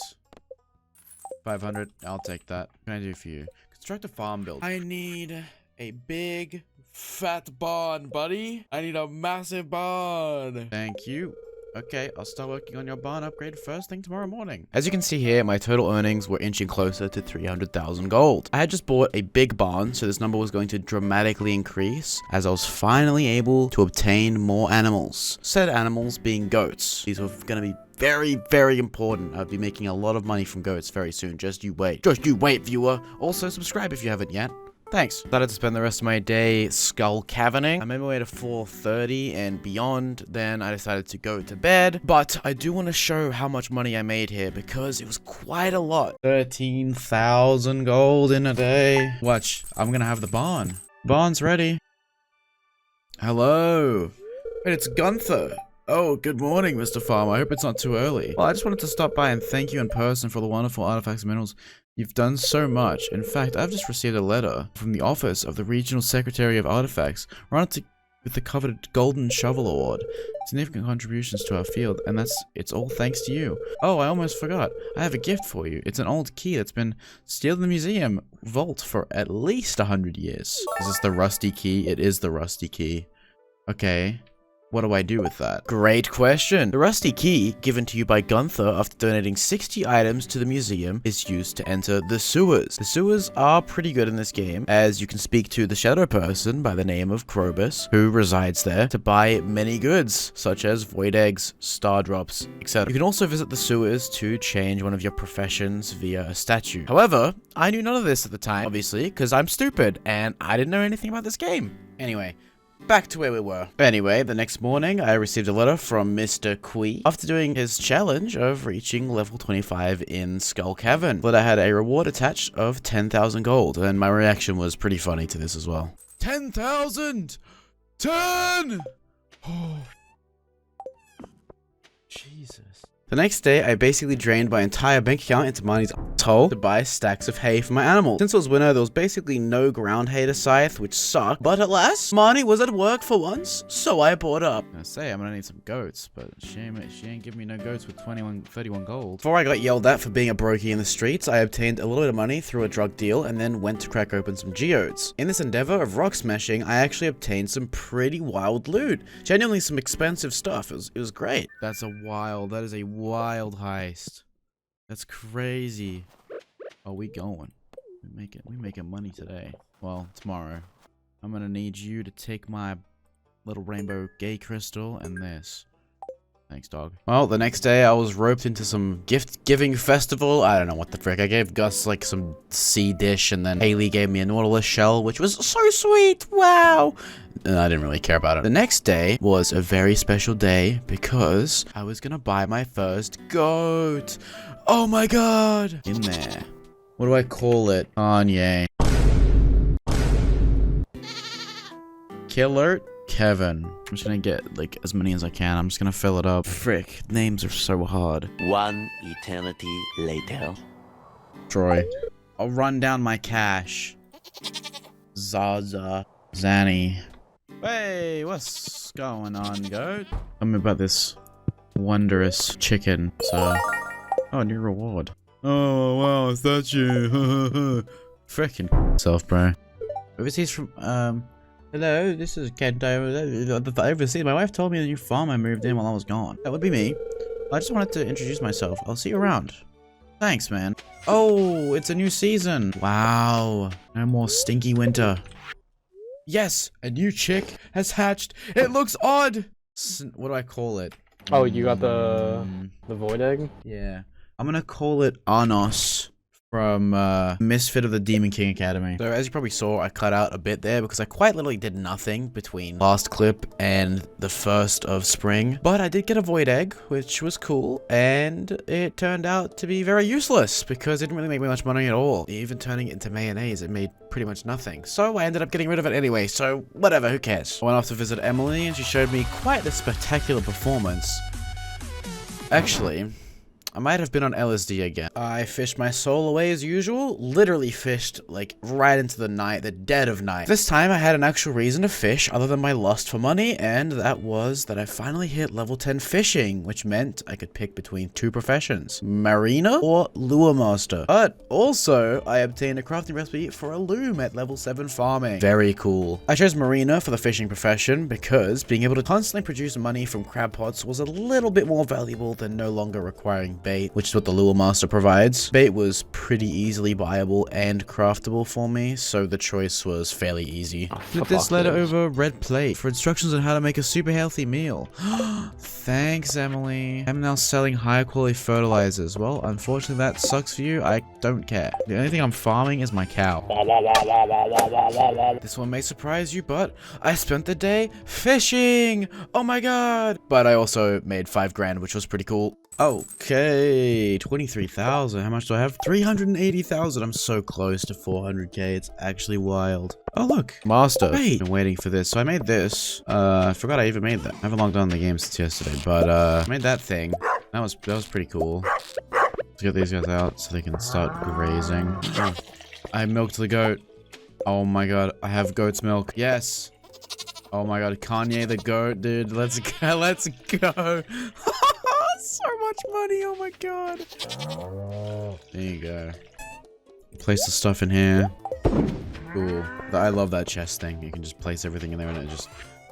500. I'll take that. What can I do for you? Construct a farm build. I need a big, fat barn, buddy. I need a massive barn. Thank you. Okay, I'll start working on your barn upgrade first thing tomorrow morning. As you can see here, my total earnings were inching closer to 300,000 gold. I had just bought a big barn, so this number was going to dramatically increase as I was finally able to obtain more animals. Said animals being goats. These were going to be very, very important. I'll be making a lot of money from goats very soon. Just you wait. Just you wait, viewer. Also, subscribe if you haven't yet. Thanks. Started to spend the rest of my day skull caverning. I made my way to 4:30 and beyond. Then I decided to go to bed. But I do want to show how much money I made here because it was quite a lot. 13,000 gold in a day. Watch, I'm gonna have the barn. Barn's ready. Hello. Wait, it's Gunther. Oh, good morning, Mr. Farmer. I hope it's not too early. Well, I just wanted to stop by and thank you in person for the wonderful artifacts and minerals. You've done so much. In fact, I've just received a letter from the office of the Regional Secretary of Artifacts, with the coveted Golden Shovel Award. Significant contributions to our field, and it's all thanks to you. Oh, I almost forgot. I have a gift for you. It's an old key that's been sealed in the museum vault for at least 100 years. Is this the rusty key? It is the rusty key. Okay. What do I do with that? Great question. The rusty key, given to you by Gunther after donating 60 items to the museum, is used to enter the sewers. The sewers are pretty good in this game, as you can speak to the shadow person by the name of Krobus, who resides there, to buy many goods, such as void eggs, star drops, etc. You can also visit the sewers to change one of your professions via a statue. However, I knew none of this at the time, obviously, because I'm stupid, and I didn't know anything about this game. Anyway, back to where we were. Anyway, the next morning, I received a letter from Mr. Quee after doing his challenge of reaching level 25 in Skull Cavern. The letter had a reward attached of 10,000 gold, and my reaction was pretty funny to this as well. 10,000! 10! Oh. Jesus. The next day, I basically drained my entire bank account into Marnie's asshole to buy stacks of hay for my animals. Since it was winter, there was basically no ground hay to scythe, which sucked. But alas, Marnie was at work for once, so I bought up. I say I'm gonna need some goats, but she ain't giving me no goats with 31 gold. Before I got yelled at for being a brokey in the streets, I obtained a little bit of money through a drug deal and then went to crack open some geodes. In this endeavor of rock smashing, I actually obtained some pretty wild loot. Genuinely some expensive stuff. It was great. That is a wild heist. That's crazy. Oh, we going. We making money today. Well, tomorrow. I'm gonna need you to take my little rainbow gay crystal and this. Thanks, dog. Well, the next day I was roped into some gift-giving festival. I don't know what the frick. I gave Gus like some sea dish, and then Haley gave me a Nautilus shell, which was so sweet. Wow. And I didn't really care about it. The next day was a very special day because I was gonna buy my first goat. Oh my god. In there. What do I call it? Kanye. Killer Kevin. I'm just gonna get like as many as I can. I'm just gonna fill it up. Frick, names are so hard.
One eternity later.
Troy. I'll run down my cash. Zaza. Zanny. Hey, what's going on, goat? Tell me about this wondrous chicken, sir. Oh, new reward. Oh, wow, is that you? Frickin' self, bro. Overseas from, hello, this is Kent. Overseas. My wife told me the new farm I moved in while I was gone. That would be me. I just wanted to introduce myself. I'll see you around. Thanks, man. Oh, it's a new season. Wow. No more stinky winter. Yes, a new chick has hatched. It looks odd. What do I call it?
Oh, you got the void egg?
Yeah. I'm gonna call it Anos from Misfit of the Demon King Academy. So as you probably saw, I cut out a bit there because I quite literally did nothing between last clip and the first of spring. But I did get a void egg, which was cool, and it turned out to be very useless because it didn't really make me much money at all. Even turning it into mayonnaise, it made pretty much nothing. So I ended up getting rid of it anyway, so whatever, who cares? I went off to visit Emily and she showed me quite the spectacular performance. Actually, I might have been on LSD again. I fished my soul away as usual, literally fished like right into the night, the dead of night. This time I had an actual reason to fish other than my lust for money, and that was that I finally hit level 10 fishing, which meant I could pick between two professions, marina or lure master. But also I obtained a crafting recipe for a loom at level 7 farming. Very cool. I chose marina for the fishing profession because being able to constantly produce money from crab pots was a little bit more valuable than no longer requiring bait, which is what the lure master provides. Bait was pretty easily buyable and craftable for me, so the choice was fairly easy. Flip this letter over red plate for instructions on how to make a super healthy meal. Thanks, Emily. I'm now selling higher quality fertilizers. Well, unfortunately that sucks for you. I don't care. The only thing I'm farming is my cow. This one may surprise you, but I spent the day fishing. Oh my god. But I also made 5 grand, which was pretty cool. Okay, 23,000. How much do I have? 380,000. I'm so close to 400k. It's actually wild. Oh, look. Master. Wait. Been waiting for this. So I made this. I forgot I even made that. I haven't logged on the game since yesterday, but I made that thing. That was pretty cool. Let's get these guys out so they can start grazing. Oh, I milked the goat. Oh my god. I have goat's milk. Yes. Oh my god. Kanye the goat, dude. Let's go. Let's go. So much money, oh my god. There you go. Place the stuff in here. Cool. I love that chest thing. You can just place everything in there and it just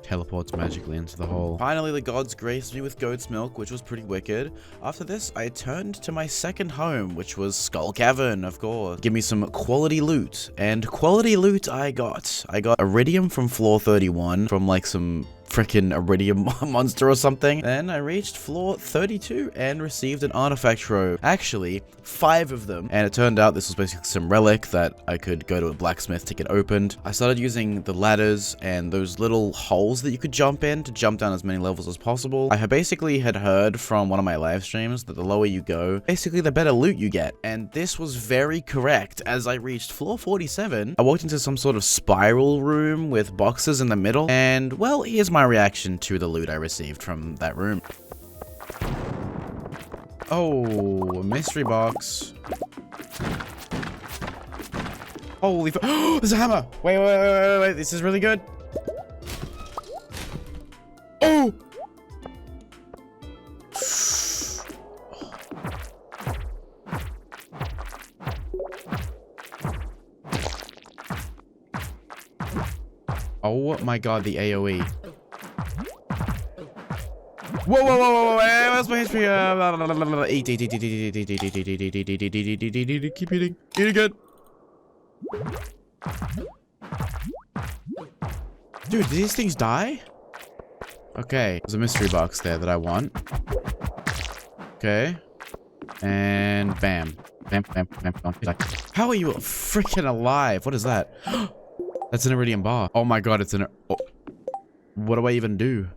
teleports magically into the hole. Finally, the gods graced me with goat's milk, which was pretty wicked. After this, I turned to my second home, which was Skull Cavern, of course. Give me some quality loot. And quality loot I got. I got iridium from floor 31 from like some freaking iridium monster or something. Then I reached floor 32 and received an artifact robe. Actually, 5 of them. And it turned out this was basically some relic that I could go to a blacksmith to get opened. I started using the ladders and those little holes that you could jump in to jump down as many levels as possible. I basically had heard from one of my live streams that the lower you go, basically the better loot you get. And this was very correct. As I reached floor 47, I walked into some sort of spiral room with boxes in the middle. And well, here's my reaction to the loot I received from that room. Oh, a mystery box. Holy there's a hammer! Wait, this is really good. Oh! Oh my god, the AoE. Whoa, where's my history? Eat, keep eating. Eat again. Dude, did these things die? Okay, there's a mystery box there that I want. Okay. And bam. Bam. How are you freaking alive? What is that? That's an iridium bar. Oh my god, it's an... Oh. What do I even do?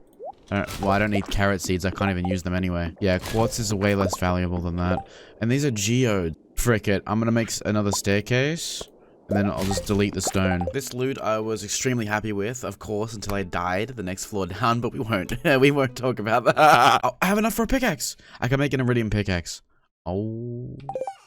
Well, I don't need carrot seeds. I can't even use them anyway. Yeah, quartz is way less valuable than that. And these are geodes. Frick it. I'm gonna make another staircase. And then I'll just delete the stone. This loot I was extremely happy with, of course, until I died the next floor down. But we won't. We won't talk about that. Oh, I have enough for a pickaxe. I can make an iridium pickaxe. Oh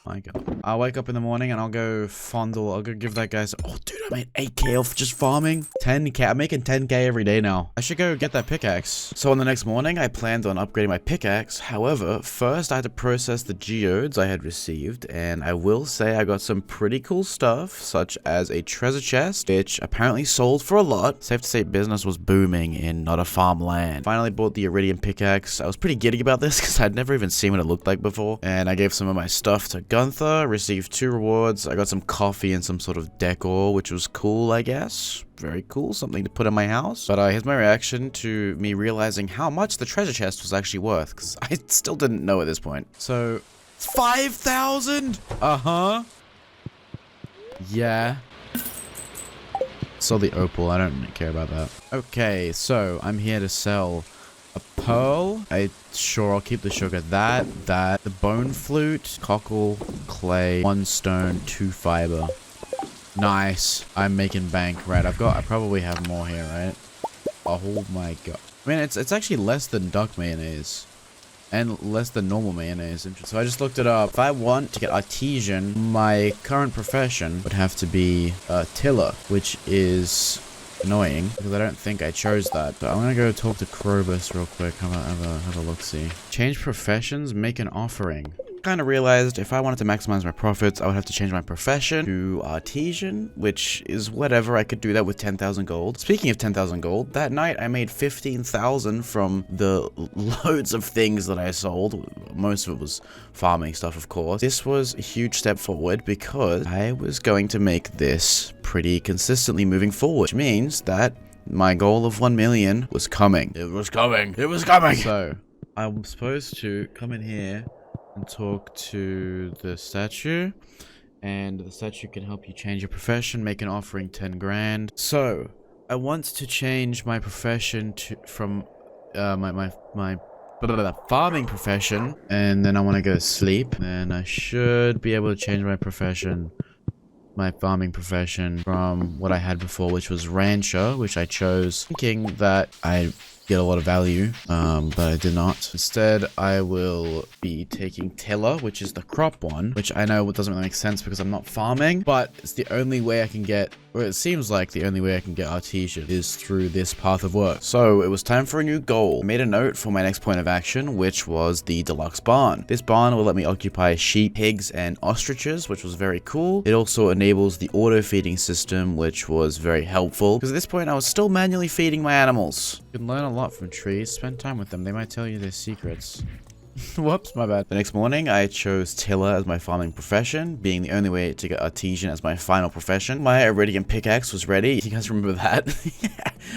my god. I'll wake up in the morning and I'll go I'll go give that guy some... Oh, dude, I made 8k off just farming. 10k. I'm making 10k every day now. I should go get that pickaxe. So on the next morning, I planned on upgrading my pickaxe. However, first I had to process the geodes I had received. And I will say I got some pretty cool stuff, such as a treasure chest, which apparently sold for a lot. Safe to say business was booming in not a farmland. Finally bought the iridium pickaxe. I was pretty giddy about this because I'd never even seen what it looked like before. And I gave some of my stuff to Gunther, received 2 rewards. I got some coffee and some sort of decor, which was cool, I guess. Very cool, something to put in my house. But here's my reaction to me realizing how much the treasure chest was actually worth, because I still didn't know at this point. So, 5,000? Uh-huh. Yeah. Saw the opal, I don't care about that. Okay, so I'm here to sell a pearl. I'll keep the sugar. The bone flute, cockle, clay, 1 stone, 2 fiber. Nice. I'm making bank. Right, I probably have more here, right? Oh my god. I mean, it's actually less than duck mayonnaise. And less than normal mayonnaise. So I just looked it up. If I want to get artesian, my current profession would have to be tiller, which is annoying because I don't think I chose that. But I'm gonna go talk to Krobus real quick. Have a look-see. Change professions, make an offering. Kind of realized if I wanted to maximize my profits, I would have to change my profession to artesian, which is whatever. I could do that with 10,000 gold. Speaking of 10,000 gold, that night I made 15,000 from the loads of things that I sold. Most of it was farming stuff, of course. This was a huge step forward because I was going to make this pretty consistently moving forward, which means that my goal of 1 million was coming. It was coming. It was coming. So I'm supposed to come in here and talk to the statue, and the statue can help you change your profession, make an offering 10 grand. So I want to change my profession from my farming profession, and then I want to go to sleep, and I should be able to change my farming profession from what I had before, which was rancher, which I chose thinking that I get a lot of value, but I did not. Instead, I will be taking tiller, which is the crop one, which I know doesn't really make sense because I'm not farming, but it's the only way I can get Well, it seems like the only way I can get artesian is through this path of work. So it was time for a new goal. I made a note for my next point of action, which was the deluxe barn. This barn will let me occupy sheep, pigs, and ostriches, which was very cool. It also enables the auto feeding system, which was very helpful, because at this point I was still manually feeding my animals. You can learn a lot from trees. Spend time with them. They might tell you their secrets. Whoops, my bad. The next morning, I chose tiller as my farming profession, being the only way to get artesian as my final profession. My iridium pickaxe was ready. You guys remember that?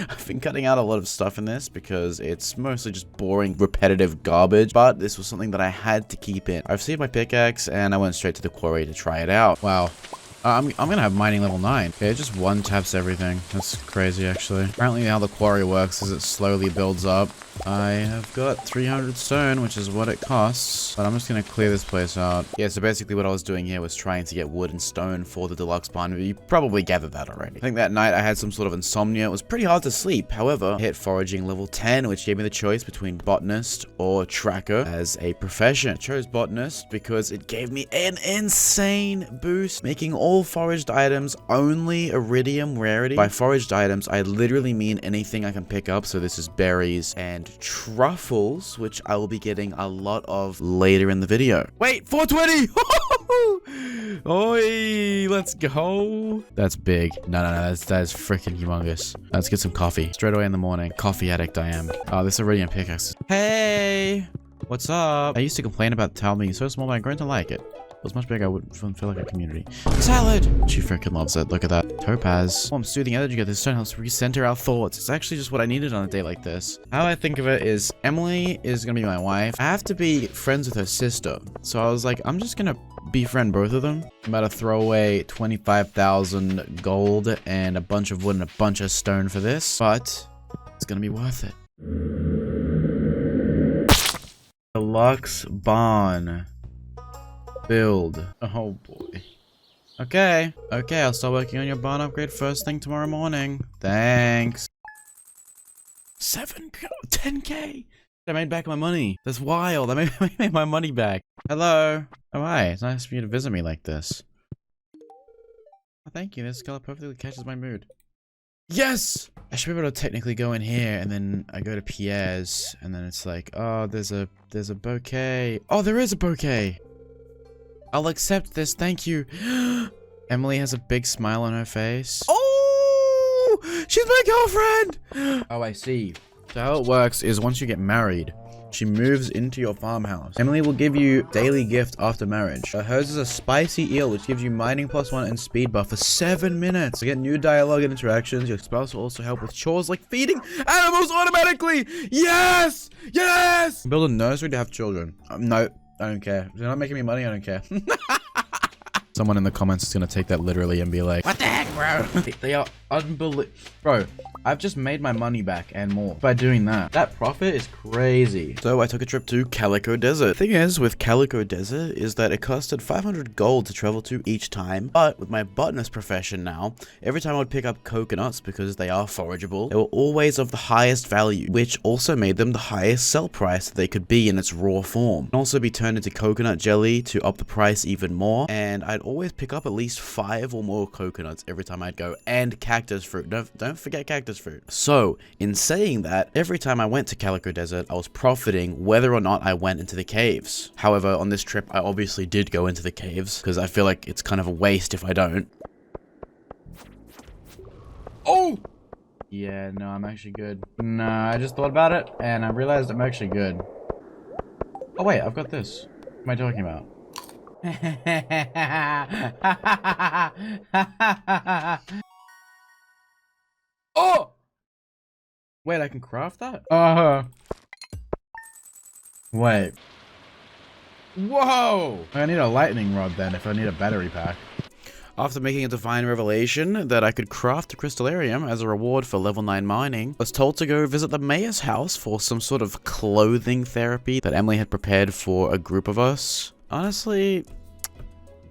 I've been cutting out a lot of stuff in this because it's mostly just boring, repetitive garbage, but this was something that I had to keep in. I received my pickaxe and I went straight to the quarry to try it out. Wow. I'm gonna have mining level 9. Okay, it just one taps everything. That's crazy, actually. Apparently how the quarry works is it slowly builds up. I have got 300 stone, which is what it costs. But I'm just gonna clear this place out. Yeah, so basically what I was doing here was trying to get wood and stone for the deluxe barn. You probably gathered that already. I think that night I had some sort of insomnia. It was pretty hard to sleep. However, I hit foraging level 10, which gave me the choice between botanist or tracker as a profession. I chose botanist because it gave me an insane boost, making all foraged items only iridium rarity. By foraged items, I literally mean anything I can pick up. So this is berries and truffles, which I will be getting a lot of later in the video. Wait, 420! Oi, let's go. That's big. No, that is freaking humongous. Let's get some coffee. Straight away in the morning. Coffee addict I am. Oh, this iridium pickaxe. Hey! What's up? I used to complain about the town being so small, but I'm growing to like it. If it was much bigger, I wouldn't feel like a community. Salad! She freaking loves it. Look at that. Topaz. Warm, soothing energy. This stone helps recenter our thoughts. It's actually just what I needed on a day like this. How I think of it is Emily is gonna be my wife. I have to be friends with her sister. So I was like, I'm just gonna befriend both of them. I'm about to throw away 25,000 gold and a bunch of wood and a bunch of stone for this. But it's gonna be worth it. Deluxe barn. Build. Oh boy. Okay, I'll start working on your barn upgrade first thing tomorrow morning. Thanks. 10k. I made back my money. That's wild. I made my money back. Hello. Oh hi. It's nice for you to visit me like this. Oh, thank you. This color perfectly catches my mood. Yes! I should be able to technically go in here and then I go to Pierre's and then it's like, oh, there's a bouquet. Oh, there is a bouquet. I'll accept this, thank you. Emily has a big smile on her face. Oh! She's my girlfriend! Oh, I see. So how it works is once you get married, she moves into your farmhouse. Emily will give you daily gift after marriage. Hers is a spicy eel, which gives you mining +1 and speed buff for 7 minutes. To get new dialogue and interactions, your spouse will also help with chores like feeding animals automatically! Yes! Yes! Build a nursery to have children. No. I don't care. If you're not making me money, I don't care. Someone in the comments is gonna take that literally and be like, what the heck, bro? They are unbelievable. Bro, I've just made my money back and more by doing that. That profit is crazy. So I took a trip to Calico Desert. Thing is, with Calico Desert is that it costed 500 gold to travel to each time. But with my botanist profession now, every time I would pick up coconuts because they are forageable, they were always of the highest value, which also made them the highest sell price that they could be in its raw form. It can also be turned into coconut jelly to up the price even more. And I'd always pick up at least 5 or more coconuts every time I'd go, and cactus fruit. Don't forget cactus fruit. So in saying that, every time I went to Calico Desert, I was profiting whether or not I went into the caves. However, on this trip, I obviously did go into the caves because I feel like it's kind of a waste if I don't. Oh! Yeah, no, I'm actually good. No, I just thought about it and I realized I'm actually good. Oh wait, I've got this. What am I talking about? Oh! Wait, I can craft that? Wait. Whoa! I need a lightning rod then if I need a battery pack. After making a divine revelation that I could craft a crystallarium as a reward for level 9 mining, I was told to go visit the mayor's house for some sort of clothing therapy that Emily had prepared for a group of us. Honestly,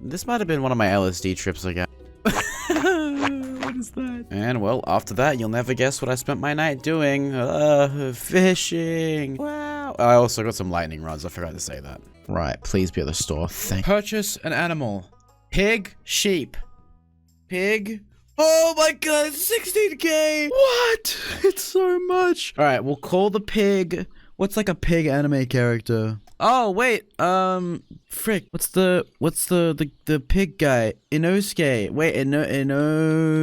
this might have been one of my LSD trips again. What is that? And well, after that, you'll never guess what I spent my night doing. Fishing. Wow. I also got some lightning rods. I forgot to say that. Right, please be at the store. Purchase an animal. Pig, sheep. Pig Oh my god, it's 16k! What? It's so much. All right, we'll call the pig. What's like a pig anime character? Oh wait, frick. What's the pig guy? Inosuke. Wait, Inosuke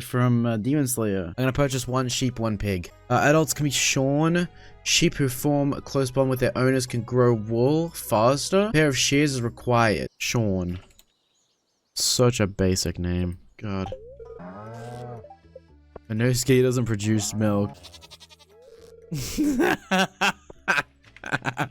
from Demon Slayer. I'm gonna purchase one sheep, one pig. Adults can be shorn. Sheep who form a close bond with their owners can grow wool faster. A pair of shears is required. Shorn. Such a basic name. God. Inosuke doesn't produce milk.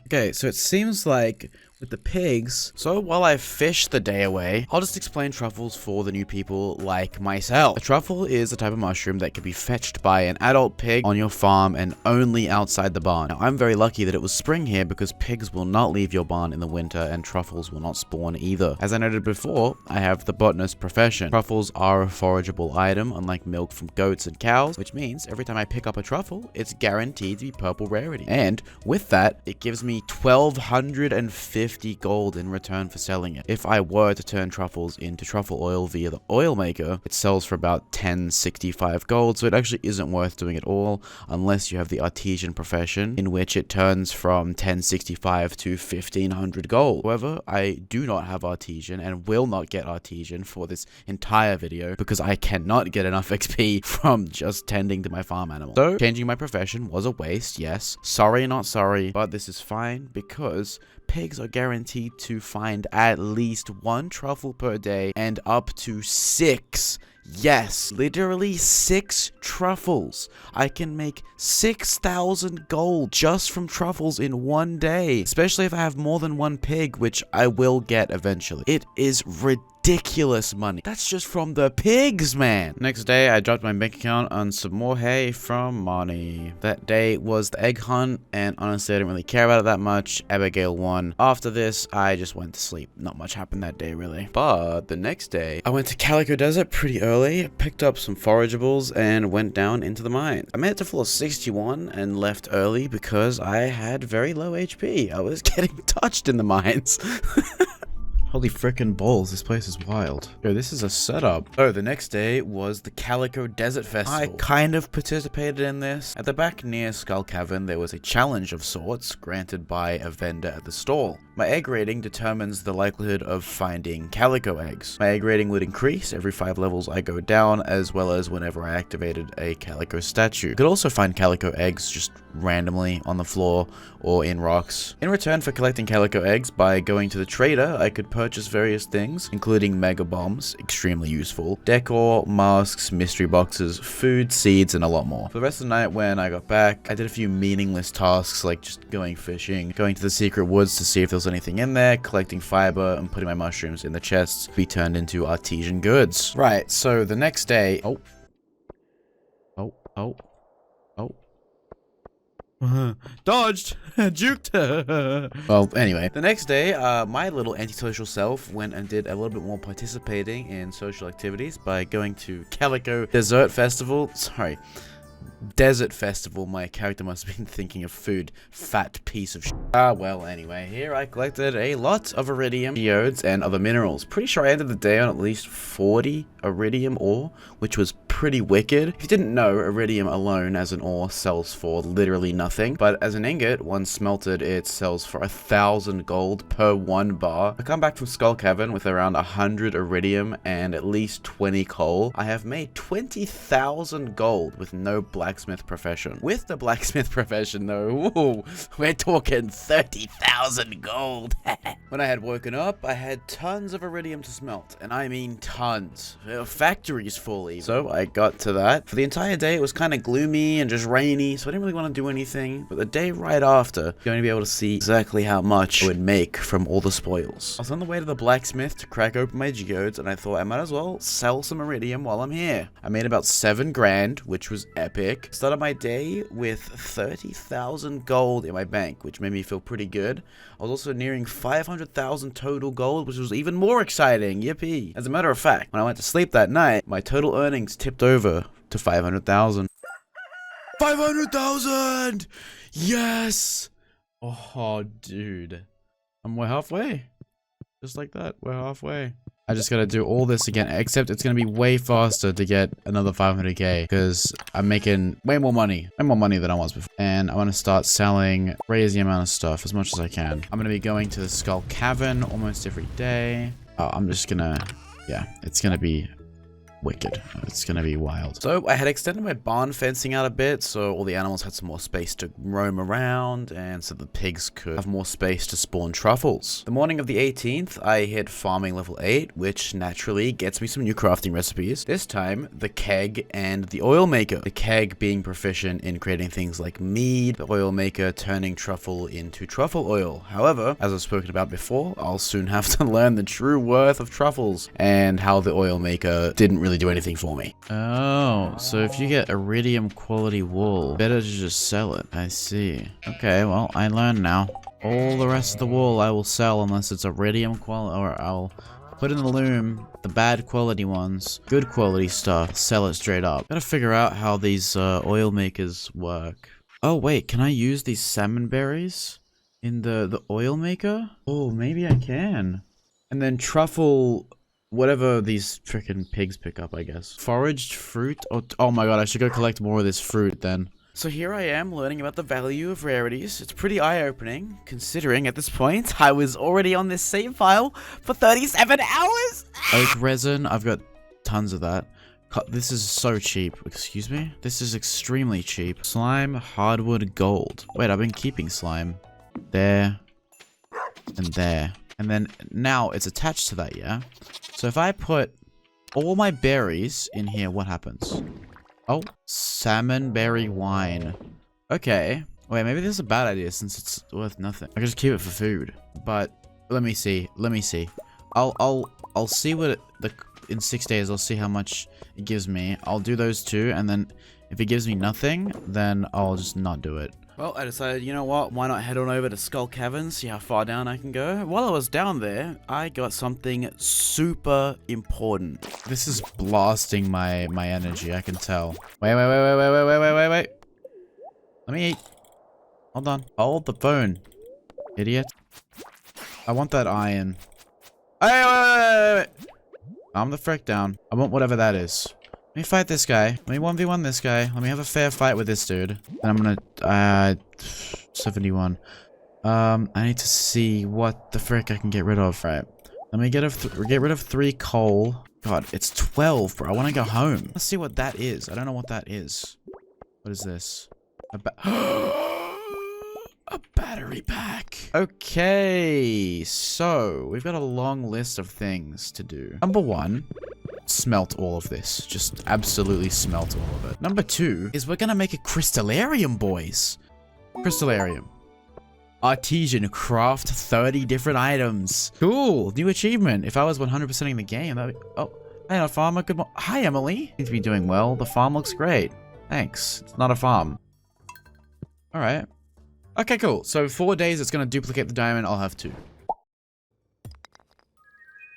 Okay, so it seems like with the pigs, so while I fish the day away, I'll just explain truffles for the new people like myself. A truffle is a type of mushroom that can be fetched by an adult pig on your farm and only outside the barn. Now, I'm very lucky that it was spring here because pigs will not leave your barn in the winter and truffles will not spawn either. As I noted before, I have the botanist profession. Truffles are a forageable item, unlike milk from goats and cows, which means every time I pick up a truffle, it's guaranteed to be purple rarity. And with that, it gives me 1,250 gold in return for selling it. If I were to turn truffles into truffle oil via the oil maker, it sells for about 1065 gold, so it actually isn't worth doing at all unless you have the artisan profession, in which it turns from 1065 to 1500 gold. However, I do not have artisan and will not get artisan for this entire video because I cannot get enough XP from just tending to my farm animal. So changing my profession was a waste, yes. Sorry, not sorry, but this is fine because pigs are guaranteed to find at least one truffle per day and up to 6. Yes, literally 6 truffles. I can make 6,000 gold just from truffles in one day, especially if I have more than one pig, which I will get eventually. It is ridiculous money. That's just from the pigs, man. Next day, I dropped my bank account on some more hay from Money. That day was the egg hunt, and honestly, I didn't really care about it that much. Abigail won. After this, I just went to sleep. Not much happened that day, really. But the next day, I went to Calico Desert pretty early, picked up some forageables, and went down into the mine. I made it to floor 61 and left early because I had very low HP. I was getting touched in the mines. Holy frickin' balls, this place is wild. Yo, this is a setup. Oh, the next day was the Calico Desert Festival. I kind of participated in this. At the back near Skull Cavern, there was a challenge of sorts granted by a vendor at the stall. My egg rating determines the likelihood of finding calico eggs. My egg rating would increase every 5 levels I go down, as well as whenever I activated a calico statue. You could also find calico eggs just randomly on the floor or in rocks. In return for collecting calico eggs, by going to the trader, I could purchase various things, including mega bombs, extremely useful, decor, masks, mystery boxes, food, seeds, and a lot more. For the rest of the night when I got back, I did a few meaningless tasks like just going fishing, going to the secret woods to see if there was anything in there, collecting fiber, and putting my mushrooms in the chests to be turned into artesian goods. Right, so the next day... Dodged! Juked! Well, anyway, the next day, my little antisocial self went and did a little bit more participating in social activities by going to Calico Desert Festival. Sorry. Desert Festival. My character must have been thinking of food. Fat piece of shit. Well, anyway, here I collected a lot of iridium, geodes, and other minerals. Pretty sure I ended the day on at least 40 iridium ore, which was pretty wicked. If you didn't know, iridium alone as an ore sells for literally nothing, but as an ingot, once smelted, it sells for 1,000 gold per 1 bar. I come back from Skull Cavern with around 100 iridium and at least 20 coal. I have made 20,000 gold with no blacksmith profession. With the blacksmith profession though, ooh, we're talking 30,000 gold. When I had woken up, I had tons of iridium to smelt, and I mean tons. Factories fully. So I got to that. For the entire day, it was kind of gloomy and just rainy, so I didn't really want to do anything. But the day right after, you're going to be able to see exactly how much I would make from all the spoils. I was on the way to the blacksmith to crack open my geodes, and I thought I might as well sell some iridium while I'm here. I made about 7 grand, which was epic. Started my day with 30,000 gold in my bank, which made me feel pretty good. I was also nearing 500,000 total gold, which was even more exciting. Yippee. As a matter of fact, when I went to sleep that night, my total earnings tipped over to 500,000. 500,000! Yes! Oh, dude. We're halfway. Just like that, we're halfway. I just gotta do all this again, except it's gonna be way faster to get another 500k because I'm making way more money than I was before. And I want to start selling crazy amount of stuff as much as I can. I'm gonna be going to the Skull Cavern almost every day. I'm just gonna, yeah, it's gonna be wicked. It's gonna be wild. So I had extended my barn fencing out a bit so all the animals had some more space to roam around and so the pigs could have more space to spawn truffles. The morning of the 18th, I hit farming level 8, which naturally gets me some new crafting recipes. This time, the keg and the oil maker. The keg being proficient in creating things like mead, the oil maker turning truffle into truffle oil. However, as I've spoken about before, I'll soon have to learn the true worth of truffles and how the oil maker didn't really do anything for me. Oh, so if you get iridium quality wool, better to just sell it. I see. Okay, well, I learned now. All the rest of the wool I will sell unless it's iridium quality, or I'll put in the loom the bad quality ones, good quality stuff, sell it straight up. Gotta figure out how these oil makers work. Oh wait, can I use these salmon berries in the oil maker? Oh, maybe I can. And then truffle, whatever these freaking pigs pick up, I guess. Foraged fruit? Oh my god, I should go collect more of this fruit then. So here I am learning about the value of rarities. It's pretty eye-opening, considering at this point, I was already on this save file for 37 hours! Oak resin, I've got tons of that. This is so cheap. Excuse me? This is extremely cheap. Slime, hardwood, gold. Wait, I've been keeping slime. There. And there. And then now it's attached to that, yeah? So if I put all my berries in here, what happens? Oh, salmon berry wine. Okay. Wait, maybe this is a bad idea since it's worth nothing. I can just keep it for food. But let me see. Let me see. I'll see what in 6 days I'll see how much it gives me. I'll do those two, and then if it gives me nothing, then I'll just not do it. Well, I decided, you know what, why not head on over to Skull Cavern, see how far down I can go. While I was down there, I got something super important. This is blasting my energy, I can tell. Wait. Let me eat. Hold on. Hold the phone, idiot. I want that iron. Wait. Calm the frick down. I want whatever that is. Let me fight this guy. Let me 1v1 this guy. Let me have a fair fight with this dude. And I'm gonna, 71. I need to see what the frick I can get rid of. Right. Let me get rid of 3 coal. God, it's 12, bro. I want to go home. Let's see what that is. I don't know what that is. What is this? A battery pack. Okay, so we've got a long list of things to do. Number 1. Smelt all of this. Just absolutely smelt all of it. Number 2 is we're gonna make a crystallarium, boys. Crystallarium. Artesian, craft 30 different items. Cool, new achievement. If I was 100%ing the game, that'd be... Oh, hey, a farmer. Good morning. Hi, Emily. Seems to be doing well. The farm looks great. Thanks. It's not a farm. All right. Okay, cool. So 4 days, it's gonna duplicate the diamond. I'll have 2.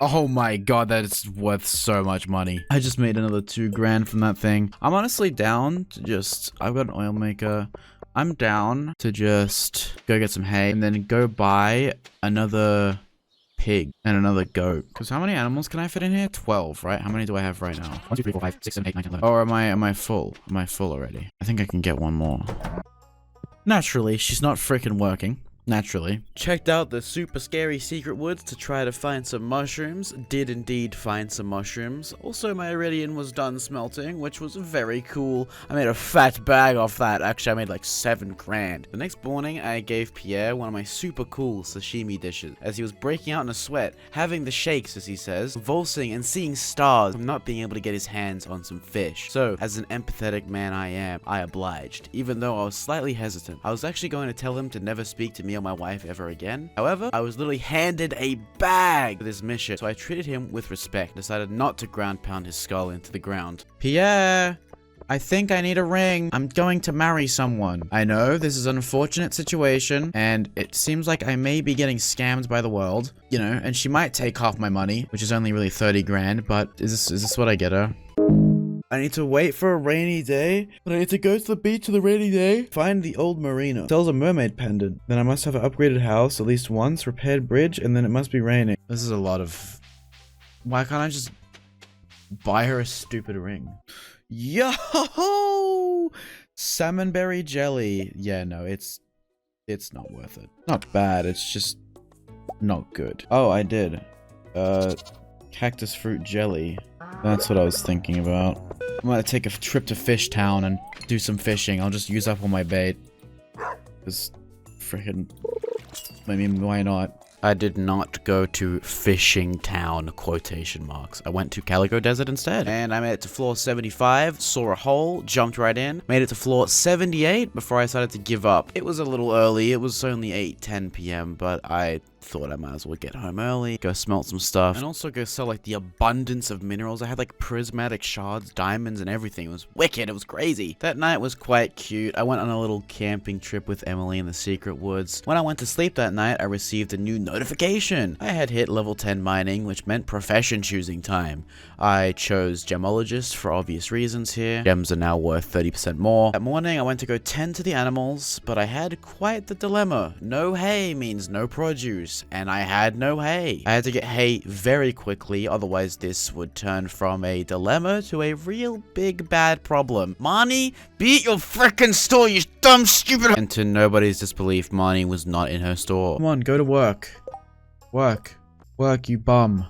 Oh my god, that is worth so much money. I just made another 2 grand from that thing. I'm honestly down to just... I've got an oil maker. I'm down to just go get some hay and then go buy another pig and another goat. Because how many animals can I fit in here? 12, right? How many do I have right now? 1, 2, 3, 4, 5, 6, 7, 8, 9, 10, 11. Or am I full? Am I full already? I think I can get one more. Naturally, she's not freaking working. Naturally. Checked out the super scary secret woods to try to find some mushrooms. Did indeed find some mushrooms. Also, my iridium was done smelting, which was very cool. I made a fat bag off that. Actually, I made like 7 grand. The next morning, I gave Pierre one of my super cool sashimi dishes, as he was breaking out in a sweat, having the shakes, as he says, convulsing and seeing stars from not being able to get his hands on some fish. So, as an empathetic man I am, I obliged, even though I was slightly hesitant. I was actually going to tell him to never speak to me or my wife ever again. However, I was literally handed a bag for this mission, so I treated him with respect, decided not to ground pound his skull into the ground. Pierre, I think I need a ring. I'm going to marry someone. I know this is an unfortunate situation, and it seems like I may be getting scammed by the world, you know, and she might take half my money, which is only really 30 grand, but is this what I get her? I need to wait for a rainy day, but I need to go to the beach on the rainy day. Find the old marina. Sells a mermaid pendant. Then I must have an upgraded house at least once, repaired bridge, and then it must be raining. This is a lot of Why can't I just buy her a stupid ring? Yo! Salmonberry jelly. Yeah, no, it's not worth it. Not bad, it's just not good. Oh, I did. Cactus fruit jelly. That's what I was thinking about. I'm gonna take a trip to Fish Town and do some fishing. I'll just use up all my bait. Cause freaking, I mean, why not? I did not go to Fishing Town, quotation marks. I went to Calico Desert instead. And I made it to floor 75, saw a hole, jumped right in. Made it to floor 78 before I decided to give up. It was a little early. It was only 8:10 p.m., but I thought I might as well get home early, go smelt some stuff, and also go sell like the abundance of minerals. I had like prismatic shards, diamonds, and everything. It was wicked. It was crazy. That night was quite cute. I went on a little camping trip with Emily in the secret woods. When I went to sleep that night, I received a new notification. I had hit level 10 mining, which meant profession choosing time. I chose gemologist for obvious reasons here. Gems are now worth 30% more. That morning, I went to go tend to the animals, but I had quite the dilemma. No hay means no produce. And I had no hay. I had to get hay very quickly, otherwise this would turn from a dilemma to a real big bad problem. Marnie, be at your frickin' store, you dumb stupid— And to nobody's disbelief, Marnie was not in her store. Come on, go to work. Work, you bum.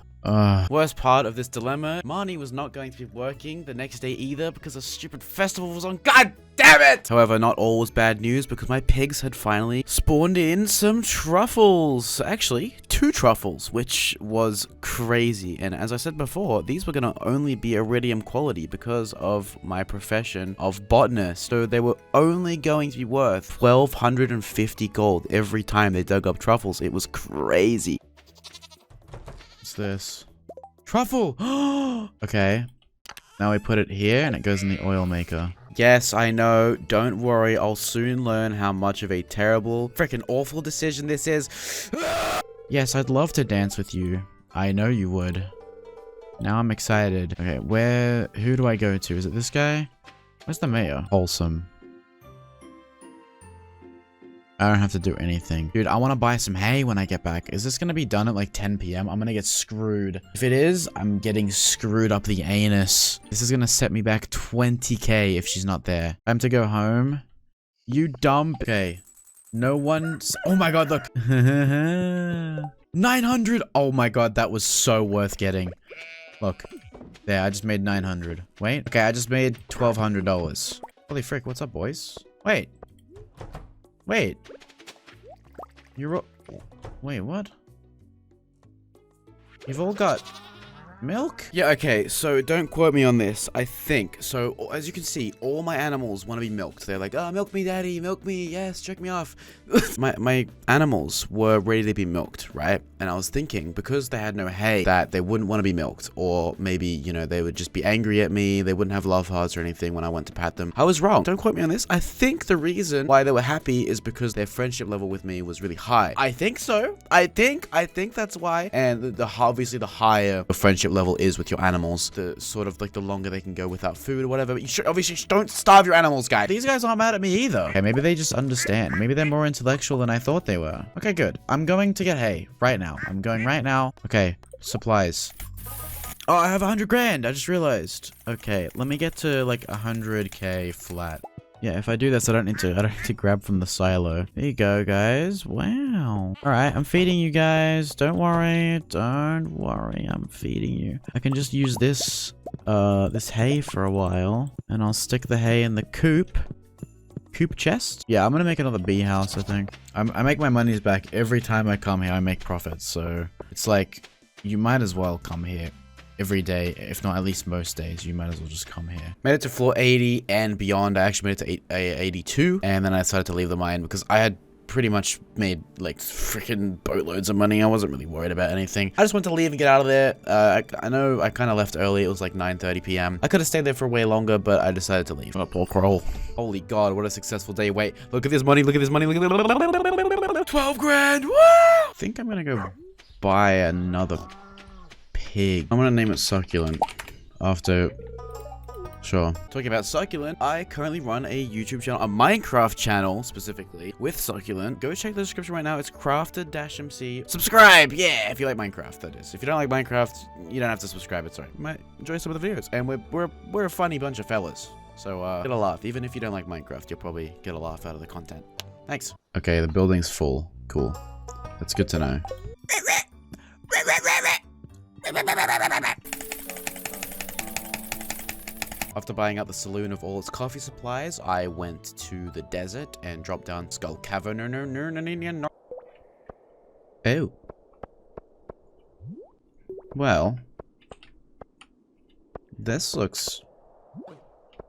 Worst part of this dilemma, Marnie was not going to be working the next day either because a stupid festival was on. God damn it! However, not all was bad news because my pigs had finally spawned in some truffles. Actually, 2 truffles, which was crazy. And as I said before, these were going to only be iridium quality because of my profession of botanist. So they were only going to be worth 1,250 gold every time they dug up truffles. It was crazy. What's this? Truffle! Okay. Now we put it here and it goes in the oil maker. Yes, I know. Don't worry. I'll soon learn how much of a terrible, freaking awful decision this is. Yes, I'd love to dance with you. I know you would. Now I'm excited. Okay, who do I go to? Is it this guy? Where's the mayor? Wholesome. I don't have to do anything. Dude, I want to buy some hay when I get back. Is this going to be done at like 10 p.m? I'm going to get screwed. If it is, I'm getting screwed up the anus. This is going to set me back 20k if she's not there. Time to go home. You dumb— Okay. No one's— Oh my god, look. 900. Oh my god, that was so worth getting. Look. There, I just made 900. Wait. Okay, I just made $1,200. Holy frick, what's up, boys? Wait. Wait, what? You've all got milk? Yeah, okay, so don't quote me on this. I think, so as you can see, all my animals want to be milked. They're like, oh, milk me, daddy, milk me, yes, check me off. my animals were ready to be milked, right? And I was thinking, because they had no hay, that they wouldn't want to be milked. Or maybe, you know, they would just be angry at me. They wouldn't have love hearts or anything when I went to pat them. I was wrong. Don't quote me on this. I think the reason why they were happy is because their friendship level with me was really high. I think so. I think that's why. And obviously the higher the friendship level is with your animals, the sort of like the longer they can go without food or whatever. But you should obviously don't starve your animals, guys. These guys aren't mad at me either. Okay, maybe they just understand. Maybe they're more intellectual than I thought they were. Okay, good. I'm going to get hay right now. I'm going right now. Okay, supplies. Oh, I have 100 grand. I just realized. Okay, let me get to like 100k flat. Yeah, if I do this, I don't need to grab from the silo. There you go, guys. Wow. All right, I'm feeding you guys. Don't worry. Don't worry. I'm feeding you. I can just use this hay for a while, and I'll stick the hay in the coop chest. Yeah, I'm gonna make another bee house, I think. I make my monies back every time I come here. I make profits, so it's like you might as well come here every day, if not at least most days. You might as well just come here. Made it to floor 80 and beyond. I actually made it to 82, and then I decided to leave the mine because I had pretty much made like freaking boatloads of money. I wasn't really worried about anything. I just wanted to leave and get out of there. I know I kind of left early. It was like 9:30 p.m. I could have stayed there for way longer, but I decided to leave. Oh, poor Kroll. Holy god, what a successful day. Wait, look at this money. Look at this money. Look at this. 12 grand. Woo! I think I'm gonna go buy another pig. I'm gonna name it Succulent after Sure. Talking about Succulent, I currently run a YouTube channel, a Minecraft channel specifically, with Succulent. Go check the description right now. It's crafted-mc. Subscribe! Yeah, if you like Minecraft, that is. If you don't like Minecraft, you don't have to subscribe. It's alright. You might enjoy some of the videos. And we're a funny bunch of fellas. So, get a laugh. Even if you don't like Minecraft, you'll probably get a laugh out of the content. Thanks. Okay, the building's full. Cool. That's good to know. After buying out the saloon of all its coffee supplies, I went to the desert and dropped down Skull Cavern. Oh. Well. This looks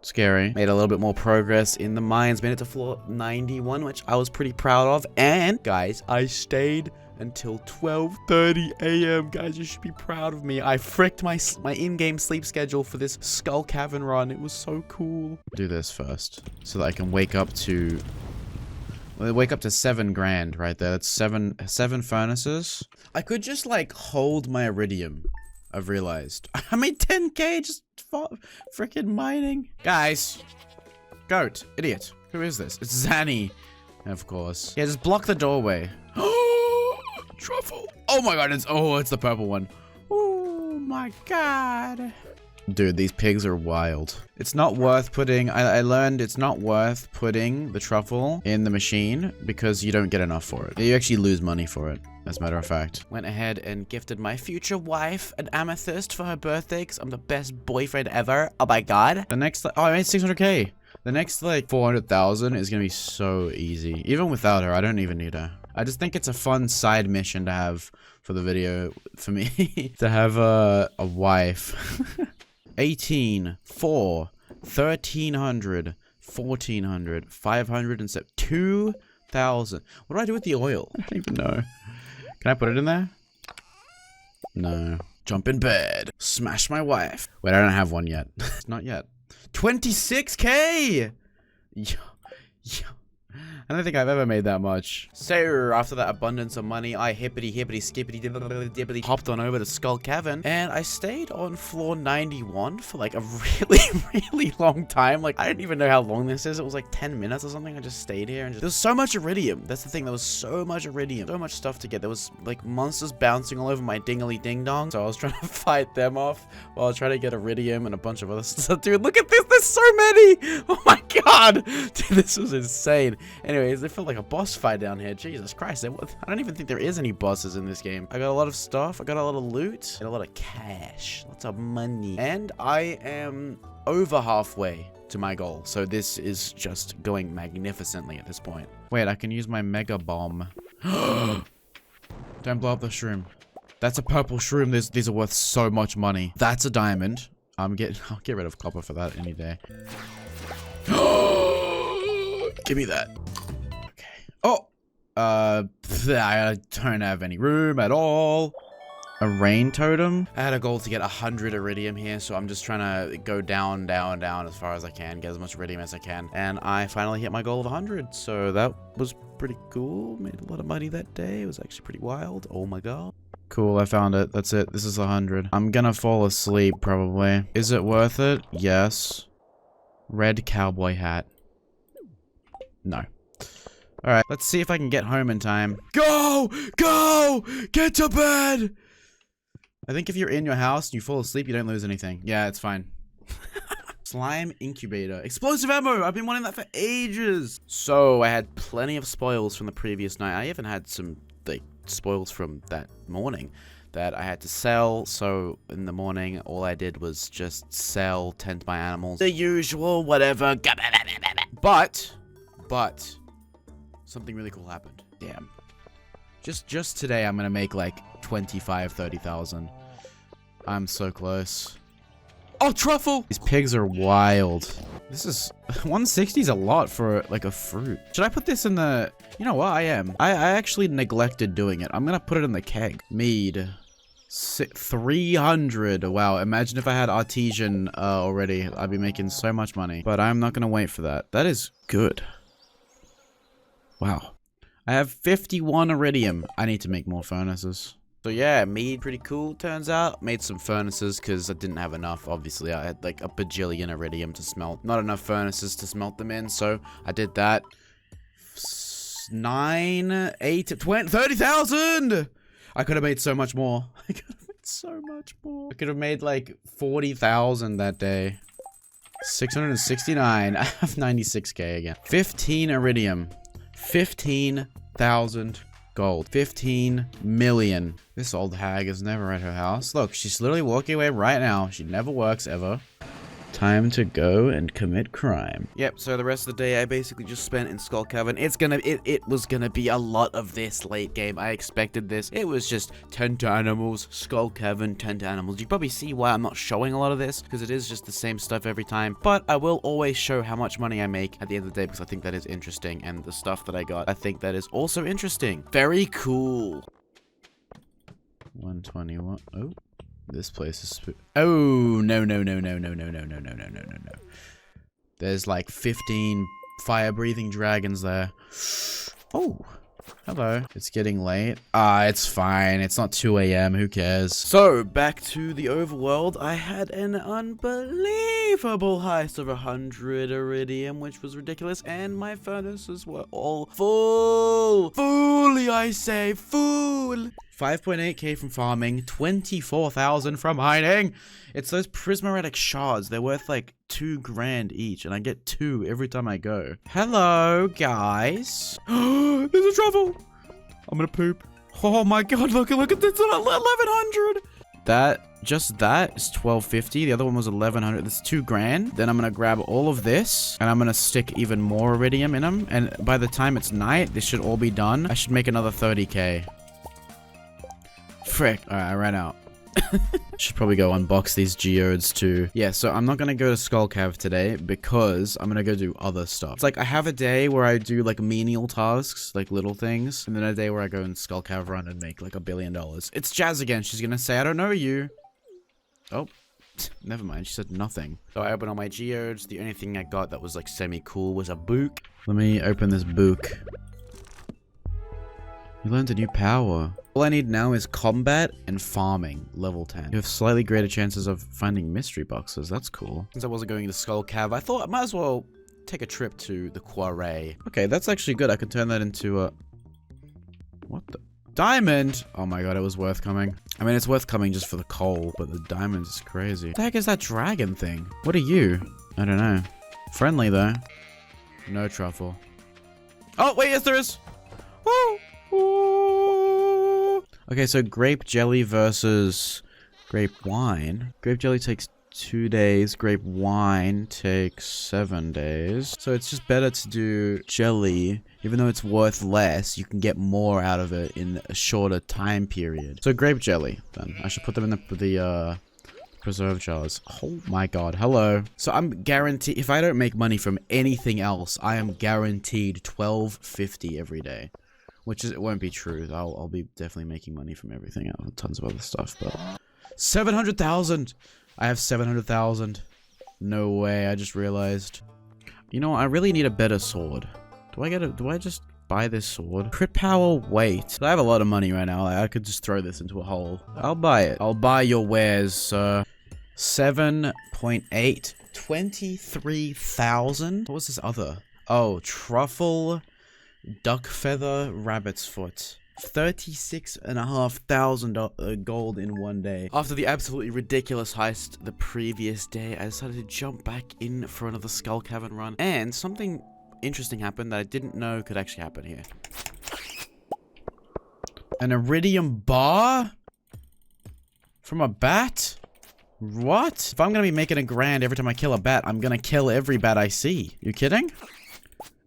scary. Made a little bit more progress in the mines. Made it to floor 91, which I was pretty proud of. And, guys, I stayed until 12:30 a.m. Guys, you should be proud of me. I fricked my in-game sleep schedule for this Skull Cavern run. It was so cool. Do this first so that I can wake up to... Well, wake up to 7 grand right there. That's seven furnaces. I could just, like, hold my iridium. I've realized. I made 10k just for freaking mining. Guys. Goat. Idiot. Who is this? It's Zanny. Of course. Yeah, just block the doorway. Truffle. Oh my god, it's the purple one. Oh my god. Dude, these pigs are wild. It's not worth putting, I learned it's not worth putting the truffle in the machine because you don't get enough for it. You actually lose money for it, as a matter of fact. Went ahead and gifted my future wife an amethyst for her birthday because I'm the best boyfriend ever. Oh my god. The next, oh, I made 600k. The next, like, 400,000 is gonna be so easy. Even without her, I don't even need her. I just think it's a fun side mission to have for the video, for me, to have a wife. 18, 4, 1300, 1400, 500, and 2,000. What do I do with the oil? I don't even know. Can I put it in there? No. Jump in bed. Smash my wife. Wait, I don't have one yet. Not yet. 26k! Yo. I don't think I've ever made that much. So, after that abundance of money, I hippity skippity dibbity hopped on over to Skull Cavern, and I stayed on floor 91 for like a really long time. Like, I don't even know how long this is. It was like 10 minutes or something. I just stayed here and there's so much iridium. That's the thing. There was so much iridium. So much stuff to get. There was like monsters bouncing all over my dingly ding dong. So I was trying to fight them off while I was trying to get iridium and a bunch of other stuff. Dude, look at this. There's so many. Oh my god. Dude, this was insane. Anyways, it felt like a boss fight down here. Jesus Christ. I don't even think there is any bosses in this game. I got a lot of stuff. I got a lot of loot. And a lot of cash. Lots of money. And I am over halfway to my goal. So this is just going magnificently at this point. Wait, I can use my mega bomb. Don't blow up the shroom. That's a purple shroom. These are worth so much money. That's a diamond. I'll get rid of copper for that any day. Give me that. Okay. Oh! I don't have any room at all. A rain totem. I had a goal to get 100 iridium here, so I'm just trying to go down as far as I can, get as much iridium as I can. And I finally hit my goal of 100, so that was pretty cool. Made a lot of money that day. It was actually pretty wild. Oh my god. Cool, I found it. That's it. This is 100. I'm gonna fall asleep, probably. Is it worth it? Yes. Red cowboy hat. No. Alright, let's see if I can get home in time. Go! Go! Get to bed! I think if you're in your house and you fall asleep, you don't lose anything. Yeah, it's fine. Slime incubator. Explosive ammo! I've been wanting that for ages! So, I had plenty of spoils from the previous night. I even had some, like, spoils from that morning that I had to sell. So, in the morning, all I did was just sell, tend my animals. The usual, whatever. But, something really cool happened. Damn. Just today, I'm gonna make like 25, 30,000. I'm so close. Oh, truffle! These pigs are wild. This is 160 is a lot for like a fruit. Should I put this in the? You know what? I am. I actually neglected doing it. I'm gonna put it in the keg. Mead. 300. Wow. Imagine if I had artesian already. I'd be making so much money. But I'm not gonna wait for that. That is good. Wow. I have 51 iridium. I need to make more furnaces. So yeah, mead pretty cool, turns out. Made some furnaces because I didn't have enough. Obviously, I had like a bajillion iridium to smelt. Not enough furnaces to smelt them in, so I did that. 9, 8, 20, 30,000! I could have made so much more. I could have made so much more. I could have made like 40,000 that day. 669. I have 96k again. 15 iridium. 15,000 gold. 15 million. This old hag is never at her house. Look, she's literally walking away right now. She never works ever. Time to go and commit crime. Yep, so the rest of the day I basically just spent in Skull Cavern. It was gonna be a lot of this late game. I expected this. It was just tent animals, Skull Cavern, tent animals. You probably see why I'm not showing a lot of this, because it is just the same stuff every time. But I will always show how much money I make at the end of the day, because I think that is interesting. And the stuff that I got, I think that is also interesting. Very cool. 121. Oh. This place is oh no. There's like 15 fire-breathing dragons there. Oh, hello. It's getting late. It's fine. It's not 2 a.m. Who cares? So, back to the overworld. I had an unbelievable heist of 100 iridium, which was ridiculous, and my furnaces were all full. Fully, I say, full. 5.8k from farming, 24,000 from mining. It's those prismatic shards. They're worth like 2 grand each, and I get 2 every time I go. Hello, guys. There's a truffle. I'm gonna poop. Oh my god, look at this, 1,100. Just that is 1,250. The other one was 1,100. That's 2 grand. Then I'm gonna grab all of this, and I'm gonna stick even more iridium in them. And by the time it's night, this should all be done. I should make another 30k. Frick. Alright, I ran out. Should probably go unbox these geodes too. Yeah, so I'm not gonna go to Skull Cave today because I'm gonna go do other stuff. It's like I have a day where I do like menial tasks, like little things, and then a day where I go in Skull Cave run and make like $1 billion. It's Jazz again. She's gonna say, I don't know you. Oh, never mind. She said nothing. So I opened all my geodes. The only thing I got that was like semi-cool was a book. Let me open this book. You learned a new power. All I need now is combat and farming, level 10. You have slightly greater chances of finding mystery boxes. That's cool. Since I wasn't going to Skull Cave, I thought I might as well take a trip to the quarry. Okay, that's actually good. I can turn that into a... What the... Diamond! Oh my god, it was worth coming. I mean, it's worth coming just for the coal, but the diamond is crazy. What the heck is that dragon thing? What are you? I don't know. Friendly, though. No truffle. Oh, wait, yes, there is! Woo! Okay, so grape jelly versus grape wine. Grape jelly takes 2 days. Grape wine takes 7 days. So it's just better to do jelly. Even though it's worth less, you can get more out of it in a shorter time period. So grape jelly, then. I should put them in the preserve jars. Oh my god, hello. So I'm guaranteed, if I don't make money from anything else, I am guaranteed $12.50 every day. Which is, it won't be true. I'll be definitely making money from everything else. Tons of other stuff, but... 700,000! I have 700,000. No way, I just realized. You know, I really need a better sword. Do I just buy this sword? Crit power, wait. I have a lot of money right now. I could just throw this into a hole. I'll buy it. I'll buy your wares, sir. 7.8. 23,000? What was this other? Oh, truffle... Duck feather, rabbit's foot. 36,500 gold in one day. After the absolutely ridiculous heist the previous day, I decided to jump back in for another Skull Cavern run. And something interesting happened that I didn't know could actually happen here. An iridium bar? From a bat? What? If I'm gonna be making $1 grand every time I kill a bat, I'm gonna kill every bat I see. You kidding?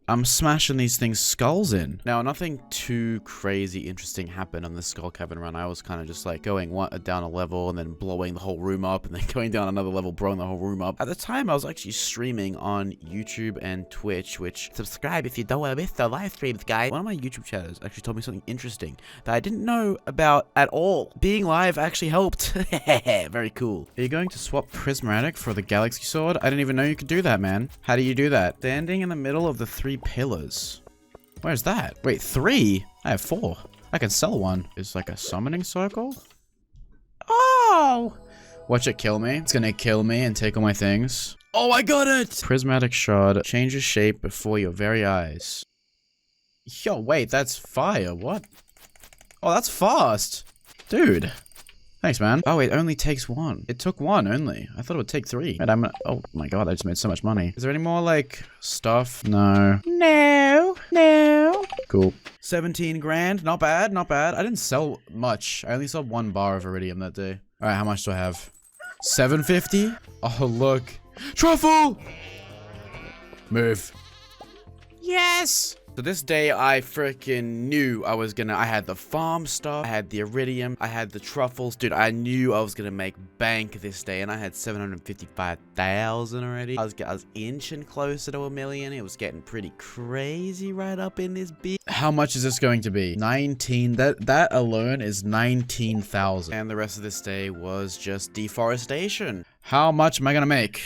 I'm smashing these things' skulls in. Now, nothing too crazy interesting happened on the Skull Cavern run. I was kind of just like going down a level and then blowing the whole room up and then going down another level, blowing the whole room up. At the time, I was actually streaming on YouTube and Twitch, which subscribe if you don't want to miss the live streams, guys. One of my YouTube chatters actually told me something interesting that I didn't know about at all. Being live actually helped. Very cool. Are you going to swap prismatic for the galaxy sword? I didn't even know you could do that, man. How do you do that? Standing in the middle of the 3 pillars. Where's that? Wait, 3? I have 4. I I can sell one. It's like a summoning circle. Oh! Watch it kill me. It's gonna kill me and take all my things. Oh, I got it! Prismatic shard changes shape before your very eyes. Yo, wait, that's fire. What? Oh, that's fast. Dude. Thanks, man. Oh, it only takes one. It took one only. I thought it would take three. And oh my god, I just made so much money. Is there any more, like, stuff? No. No. Cool. 17 grand. Not bad, not bad. I didn't sell much. I only sold 1 bar of iridium that day. All right, how much do I have? 750? Oh, look. Truffle! Move. Yes! So this day, I freaking knew I had the farm stuff, I had the iridium, I had the truffles. Dude, I knew I was gonna make bank this day, and I had 755,000 already. I was inching closer to 1 million. It was getting pretty crazy right up in this bit. How much is this going to be? 19, that alone is 19,000. And the rest of this day was just deforestation. How much am I gonna make?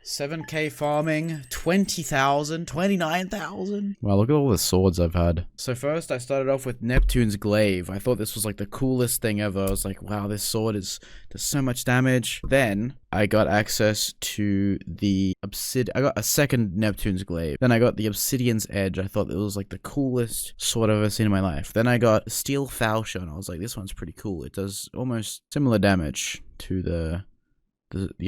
7k farming, 20,000, 29,000. Wow, look at all the swords I've had. So first I started off with Neptune's Glaive. I thought this was like the coolest thing ever. I was like, wow, this sword does so much damage. Then I got access to the I got a second Neptune's Glaive. Then I got the Obsidian's Edge. I thought it was like the coolest sword I've ever seen in my life. Then I got Steel Falchion. I was like, this one's pretty cool. It does almost similar damage to the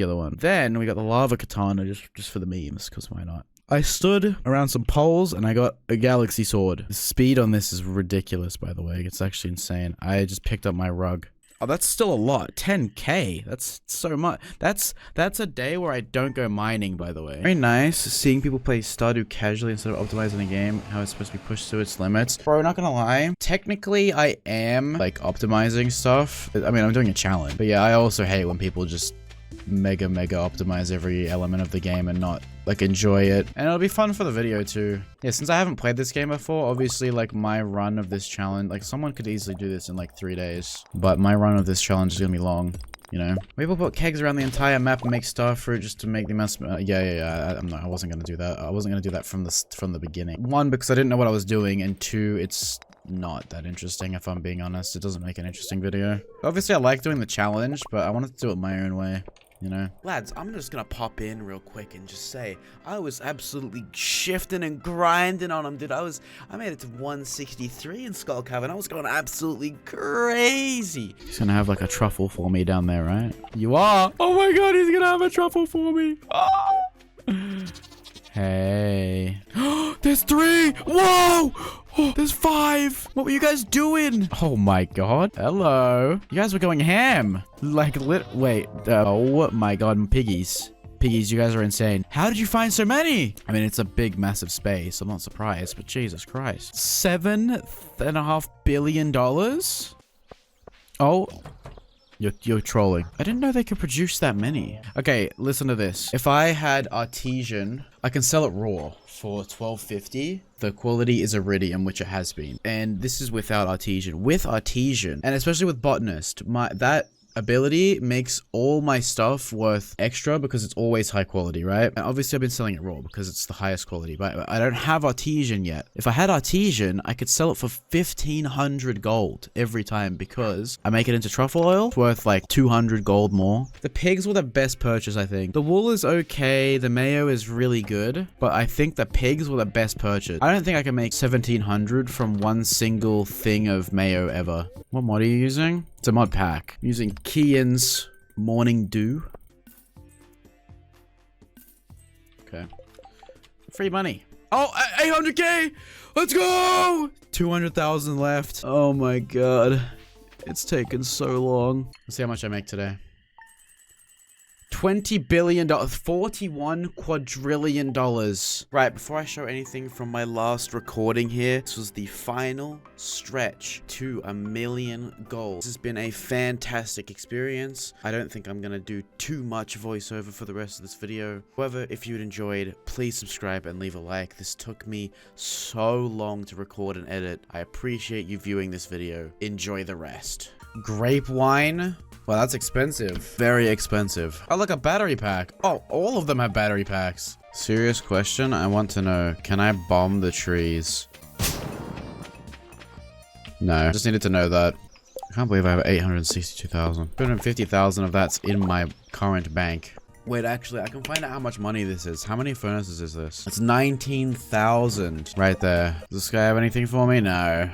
other one. Then we got the lava katana just for the memes, because why not? I stood around some poles and I got a galaxy sword. The speed on this is ridiculous, by the way. It's actually insane. I just picked up my rug. Oh, that's still a lot. 10k. That's so much. That's a day where I don't go mining, by the way. Very nice seeing people play Stardew casually instead of optimizing the game, how it's supposed to be pushed to its limits. Bro, not gonna lie. Technically, I am like optimizing stuff. I mean, I'm doing a challenge. But yeah, I also hate when people just mega optimize every element of the game and not like enjoy it. And it'll be fun for the video too. Yeah, since I haven't played this game before, obviously like my run of this challenge, like someone could easily do this in like 3 days, but my run of this challenge is gonna be long, you know. People put kegs around the entire map and make star fruit just to make the mess. I wasn't gonna do that. I wasn't gonna do that from the beginning. 1, because I didn't know what I was doing, and 2, it's not that interesting, if I'm being honest. It doesn't make an interesting video. Obviously I like doing the challenge, but I wanted to do it my own way, you know? Lads, I'm just gonna pop in real quick and just say, I was absolutely shifting and grinding on him, dude. I made it to 163 in Skull Cavern. I was going absolutely crazy. He's gonna have like a truffle for me down there, right? You are? Oh my god, he's gonna have a truffle for me. Oh. Hey. There's 3! Whoa! Oh, there's 5! What were you guys doing? Oh my god. Hello. You guys were going ham. Like, wait. Oh my god, piggies. Piggies, you guys are insane. How did you find so many? I mean, it's a big, massive space. I'm not surprised, but Jesus Christ. $7.5 billion? Oh. You're trolling. I didn't know they could produce that many. Okay, listen to this. If I had artesian, I can sell it raw for $12.50. The quality is iridium, which it has been. And this is without artesian. With artesian, and especially with botanist, that ability makes all my stuff worth extra because it's always high quality, right? And obviously I've been selling it raw because it's the highest quality, but I don't have artesian yet. If I had artesian, I could sell it for 1,500 gold every time because I make it into truffle oil. It's worth like 200 gold more. The pigs were the best purchase, I think. The wool is okay. The mayo is really good, but I think the pigs were the best purchase. I don't think I can make 1,700 from one single thing of mayo ever. What mod are you using? It's a mod pack. I'm using Keehan's Morning Dew. Okay. Free money. Oh, 800k! Let's go! 200,000 left. Oh my god. It's taken so long. Let's see how much I make today. $20 billion, $41 quadrillion. Right, before I show anything from my last recording here, this was the final stretch to 1 million gold. This has been a fantastic experience. I don't think I'm gonna do too much voiceover for the rest of this video. However, if you enjoyed, please subscribe and leave a like. This took me so long to record and edit. I appreciate you viewing this video. Enjoy the rest. Grape wine. Well, that's expensive. Very expensive. Oh, look, a battery pack. Oh, all of them have battery packs. Serious question. I want to know, can I bomb the trees? No, I just needed to know that. I can't believe I have 862,000. 250,000 of that's in my current bank. Wait, actually, I can find out how much money this is. How many furnaces is this? It's 19,000 right there. Does this guy have anything for me? No.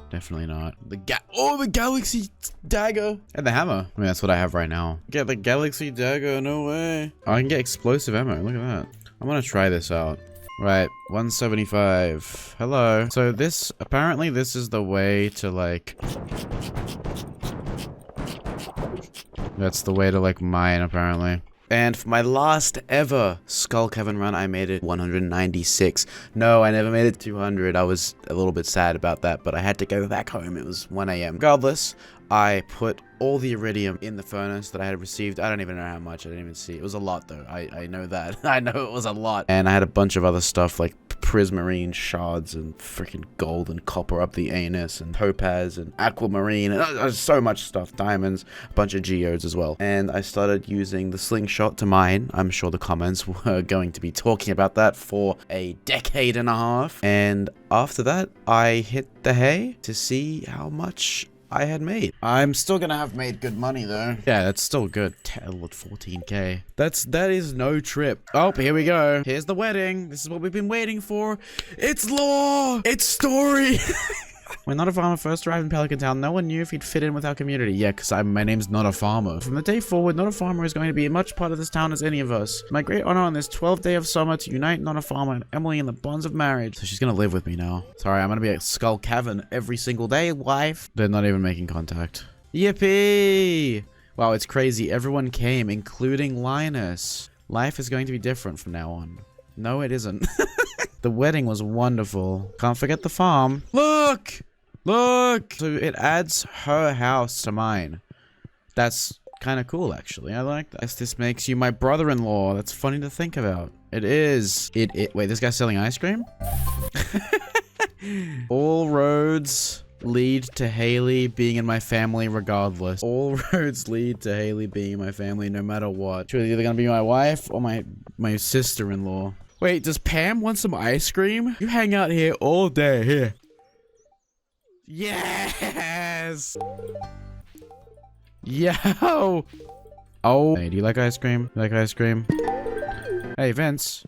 Definitely not. The Galaxy Dagger. And the hammer. I mean, that's what I have right now. Get the Galaxy Dagger, no way. Oh, I can get explosive ammo. Look at that. I'm gonna try this out. Right, 175. Hello. So this, apparently this is the way to like... That's the way to like mine, apparently. And for my last ever Skull Cavern run, I made it 196. No, I never made it 200. I was a little bit sad about that, but I had to go back home. It was 1 a.m. Regardless, I put all the iridium in the furnace that I had received. I don't even know how much. I didn't even see. It was a lot, though. I know that. I know it was a lot. And I had a bunch of other stuff like prismarine shards and freaking gold and copper up the anus and topaz and aquamarine and so much stuff. Diamonds, a bunch of geodes as well. And I started using the slingshot to mine. I'm sure the comments were going to be talking about that for a decade and a half. And after that, I hit the hay to see how much I had made. I'm still gonna have made good money though. Yeah, that's still good. 14k. That is no trip. Oh, here we go. Here's the wedding. This is what we've been waiting for. It's lore. It's story. When Not a Farmer first arrived in Pelican Town, no one knew if he'd fit in with our community. Yeah, because my name's Not a Farmer. From the day forward, Not a Farmer is going to be as much part of this town as any of us. It's my great honor on this 12th day of summer to unite Not a Farmer and Emily in the bonds of marriage. So she's going to live with me now. Sorry, I'm going to be at Skull Cavern every single day, wife. They're not even making contact. Yippee! Wow, it's crazy. Everyone came, including Linus. Life is going to be different from now on. No, it isn't. The wedding was wonderful. Can't forget the farm. Look! Look! So it adds her house to mine. That's kind of cool, actually. I like that. This makes you my brother-in-law. That's funny to think about. It is. Wait, this guy's selling ice cream? All roads lead to Haley being in my family regardless. All roads lead to Haley being in my family no matter what. She's either gonna be my wife or my sister-in-law. Wait, does Pam want some ice cream? You hang out here all day. Here. Yes! Yo! Oh. Hey, do you like ice cream? You like ice cream? Hey, Vince.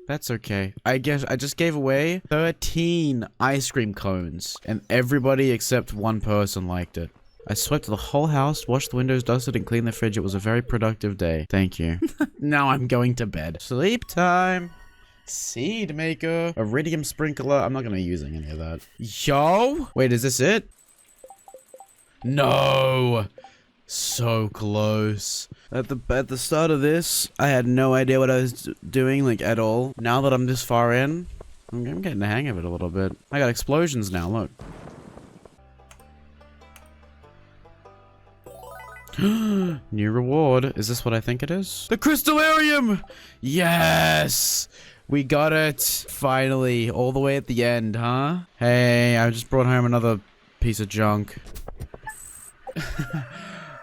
That's okay. I guess I just gave away 13 ice cream cones, and everybody except one person liked it. I swept the whole house, washed the windows, dusted, and cleaned the fridge. It was a very productive day. Thank you. Now I'm going to bed. Sleep time. Seed maker. Iridium sprinkler. I'm not going to be using any of that. Yo! Wait, is this it? No! So close. At the start of this, I had no idea what I was doing, like, at all. Now that I'm this far in, I'm getting the hang of it a little bit. I got explosions now, look. New reward. Is this what I think it is? The Crystallarium! Yes! We got it. Finally. All the way at the end, huh? Hey, I just brought home another piece of junk.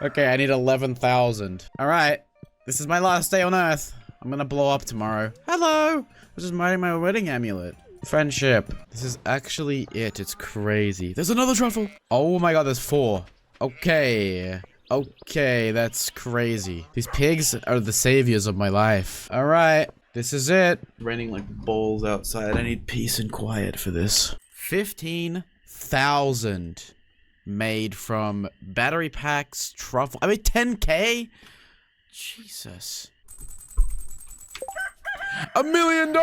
Okay, I need 11,000. Alright. This is my last day on Earth. I'm gonna blow up tomorrow. Hello! I was just mining my wedding amulet. Friendship. This is actually it. It's crazy. There's another truffle! Oh my god, there's 4. Okay. Okay, that's crazy. These pigs are the saviors of my life. Alright. This is it. Raining like balls outside. I need peace and quiet for this. 15,000 made from battery packs, truffle. I mean, 10K? Jesus. $1 million!